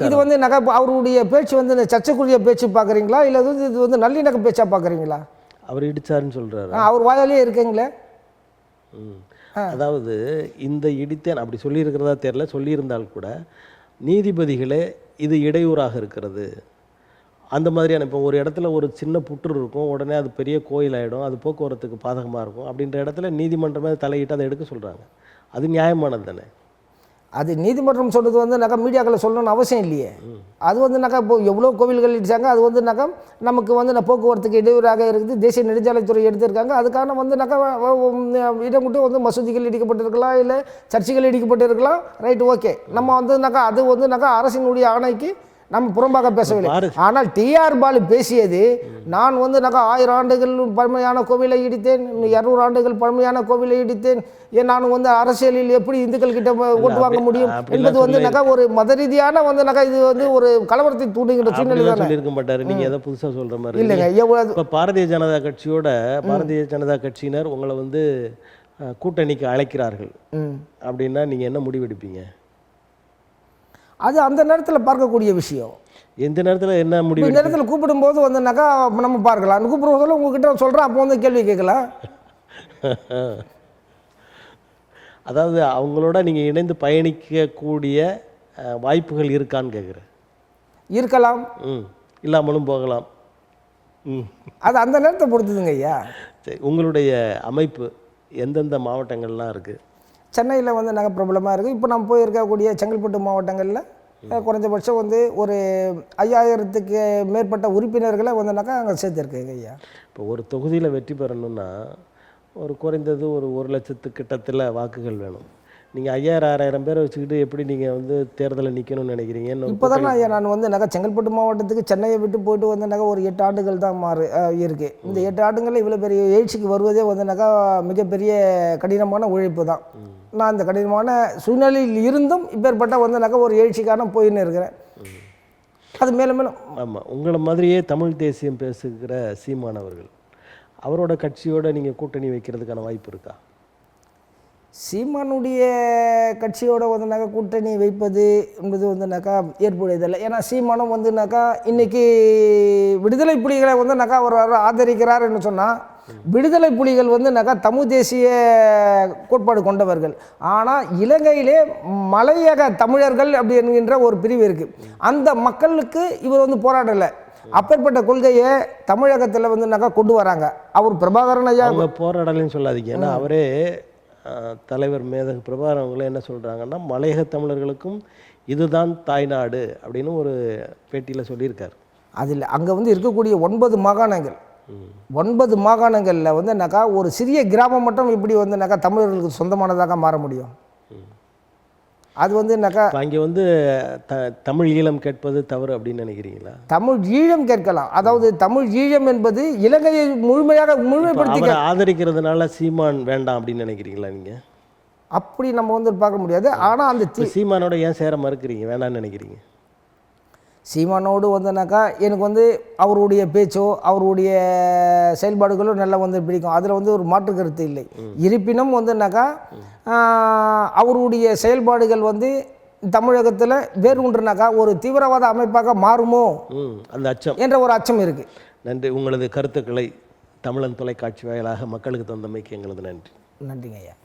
இது வந்து அவருடைய பேச்சு வந்து சர்ச்சைக்குரிய பேச்சு பார்க்குறீங்களா, இல்லை வந்து இது வந்து நல்லிணக்க பேச்சா பார்க்குறீங்களா? அவர் இடிச்சாருன்னு சொல்கிறாரு. அவர் வாயாலே இருக்குங்களே. அதாவது இந்த இடித்தேன் அப்படி சொல்லியிருக்கிறதா தெரியல, சொல்லியிருந்தால் கூட நீதிபதிகளே இது இடையூறாக இருக்கிறது அந்த மாதிரியான, இப்போ ஒரு இடத்துல ஒரு சின்ன புற்று இருக்கும், உடனே அது பெரிய கோயில் ஆகிடும், அது போக்குவரத்துக்கு பாதகமாக இருக்கும் அப்படின்ற இடத்துல நீதிமன்றமே தலையிட்டு அதை எடுக்க சொல்கிறாங்க. அது நியாயமானது தானே? அது நீதிமன்றம் சொல்கிறது வந்து மீடியாக்களை சொல்லணும்னு அவசியம் இல்லையே. அது வந்து இப்போ எவ்வளோ கோவில்கள் இடிச்சாங்க, அது வந்து நமக்கு வந்து போக்குவரத்துக்கு இடையூறாக இருக்குது. தேசிய நெடுஞ்சாலைத்துறை எடுத்திருக்காங்க. அதுக்கான வந்து இடம் மட்டும் வந்து மசூதிகள் இடிக்கப்பட்டிருக்கலாம், இல்லை சர்ச்சைகள் இடிக்கப்பட்டிருக்கலாம். Right, okay. நம்ம வந்து அது வந்து அரசினுடைய ஆணைக்கு நம்ம புறம்பாக பேசவில்லை. ஆனால் டிஆர் பாலு பேசியது, நான் வந்து 1000 ஆண்டுகள் பழமையான கோவிலை இடித்தேன், 200 ஆண்டுகள் பழமையான கோவிலை இடித்தேன், நான் வந்து அரசியலில் எப்படி இந்துக்கள் கிட்ட ஓட்டு வாங்க முடியும் என்பது வந்து ஒரு மத ரீதியான வந்து இது வந்து ஒரு கலவரத்தை தூண்டுகின்ற சூழ்நிலை தான் சொல்லியிருக்க மாட்டாரு. நீங்க எதை புதுசா சொல்ற மாதிரி இல்லைங்க. இப்போ பாரதிய ஜனதா கட்சியினர் உங்களை வந்து கூட்டணிக்கு அழைக்கிறார்கள் அப்படின்னா நீங்க என்ன முடிவெடுப்பீங்க? அது அந்த நேரத்தில் பார்க்கக்கூடிய விஷயம். எந்த நேரத்தில் என்ன முடிவு? இந்த நேரத்தில் கூப்பிடும்போது வந்து நம்ம பார்க்கலாம். கூப்பிடும் போதில் உங்ககிட்ட சொல்கிறேன், அப்போ வந்து கேள்வி கேட்கலாம். அதாவது அவங்களோட நீங்கள் இணைந்து பயணிக்கக்கூடிய வாய்ப்புகள் இருக்கான்னு கேட்குறேன். இருக்கலாம், இல்லாமலும் போகலாம். அது அந்த நேரத்தை பொறுத்துதுங்க ஐயா. சரி, உங்களுடைய அமைப்பு எந்தெந்த மாவட்டங்கள்லாம் இருக்குது? சென்னையில் வந்து பிரபலமாக இருக்குது. இப்போ நம்ம போயிருக்கக்கூடிய செங்கல்பட்டு மாவட்டங்களில் குறைஞ்சபட்சம் வந்து ஒரு 5000க்கு மேற்பட்ட உறுப்பினர்களை வந்து அங்கே சேர்த்துருக்குங்க ஐயா. இப்போ ஒரு தொகுதியில் வெற்றி பெறணும்னா ஒரு குறைந்தது ஒரு 1 லட்சத்துக்கிட்டத்தில் வாக்குகள் வேணும். நீங்கள் 5000-6000 பேரை வச்சுக்கிட்டு எப்படி நீங்கள் வந்து தேர்தலில் நிற்கணும்னு நினைக்கிறீங்க? இப்போ தானே ஐயா நான் வந்து செங்கல்பட்டு மாவட்டத்துக்கு சென்னையை விட்டு போயிட்டு வந்து ஒரு 8 ஆண்டுகள் தான் இருக்குது. இந்த 8 ஆண்டுகளில் இவ்வளோ பெரிய எழுச்சிக்கு வருவதே வந்து மிகப்பெரிய கடினமான உழைப்பு தான். நான் இந்த கடினமான சூழ்நிலையில் இருந்தும் இப்பேற்பட்ட வந்து ஒரு எழுச்சிக்கான போயின்னு இருக்கிறேன். அது மேலும் மேலும். ஆமாம், உங்களை மாதிரியே தமிழ் தேசியம் பேசுகிற சீமானவர்கள், அவரோட கட்சியோட நீங்கள் கூட்டணி வைக்கிறதுக்கான வாய்ப்பு இருக்கா? சீமானுடைய கட்சியோட வந்து கூட்டணி வைப்பது என்பது வந்து ஏற்புடையதில்லை. ஏன்னா சீமானம் வந்து இன்னைக்கு விடுதலை புலிகளை வந்து அவர் ஆதரிக்கிறார் என்று சொன்னால், விடுதலை புலிகள் வந்து தமிழ் தேசிய கோட்பாடு கொண்டவர்கள். ஆனால் இலங்கையிலே மலையக தமிழர்கள் அப்படி என்கின்ற ஒரு பிரிவு இருக்குது. அந்த மக்களுக்கு இவர் வந்து போராடலை. அப்பேற்பட்ட கொள்கையை தமிழகத்தில் வந்து கொண்டு வராங்க. அவர் பிரபாகரன் ஐயா போராடலைன்னு சொல்லாதீங்க. ஏன்னா அவரே தலைவர் மேதகு பிரபாகரன் அவங்களே என்ன சொல்கிறாங்கன்னா, மலையக தமிழர்களுக்கும் இதுதான் தாய்நாடு அப்படின்னு ஒரு பேட்டியில் சொல்லியிருக்கார். அதில் அங்கே வந்து இருக்கக்கூடிய 9 மாகாணங்கள், 9 மாகாணங்களில் வந்து ஒரு சிறிய கிராமம் மட்டும் இப்படி வந்து தமிழர்களுக்கு சொந்தமானதாக மாற முடியும். அது வந்து அங்கே வந்து தமிழ் ஈழம் கேட்பது தவறு அப்படின்னு நினைக்கிறீங்களா? தமிழ் ஈழம் கேட்கலாம். அதாவது தமிழ் ஈழம் என்பது இலங்கையை முழுமைப்படுத்தி ஆதரிக்கிறதுனால சீமான் வேண்டாம் அப்படின்னு நினைக்கிறீங்களா நீங்கள்? அப்படி நம்ம வந்து பார்க்க முடியாது. ஆனால் அந்த சீமானோட ஏன் சேர மறுக்கிறீங்க, வேண்டாம்னு நினைக்கிறீங்க? சீமானோடு வந்துனாக்கா எனக்கு வந்து அவருடைய பேச்சோ அவருடைய செயல்பாடுகளோ நல்லா வந்து பிடிக்கும். அதில் வந்து ஒரு மாற்று கருத்து இல்லை. இருப்பினும் வந்துனாக்கா அவருடைய செயல்பாடுகள் வந்து தமிழகத்தில் வேறு ஒன்றுனாக்கா ஒரு தீவிரவாத அமைப்பாக மாறுமோ அந்த அச்சம் என்ற ஒரு அச்சம் இருக்குது. நன்றி. உங்களது கருத்துக்களை தமிழன் தொலைக்காட்சி வாயிலாக மக்களுக்கு தந்தமைக்கு எங்களது நன்றி. நன்றிங்க ஐயா.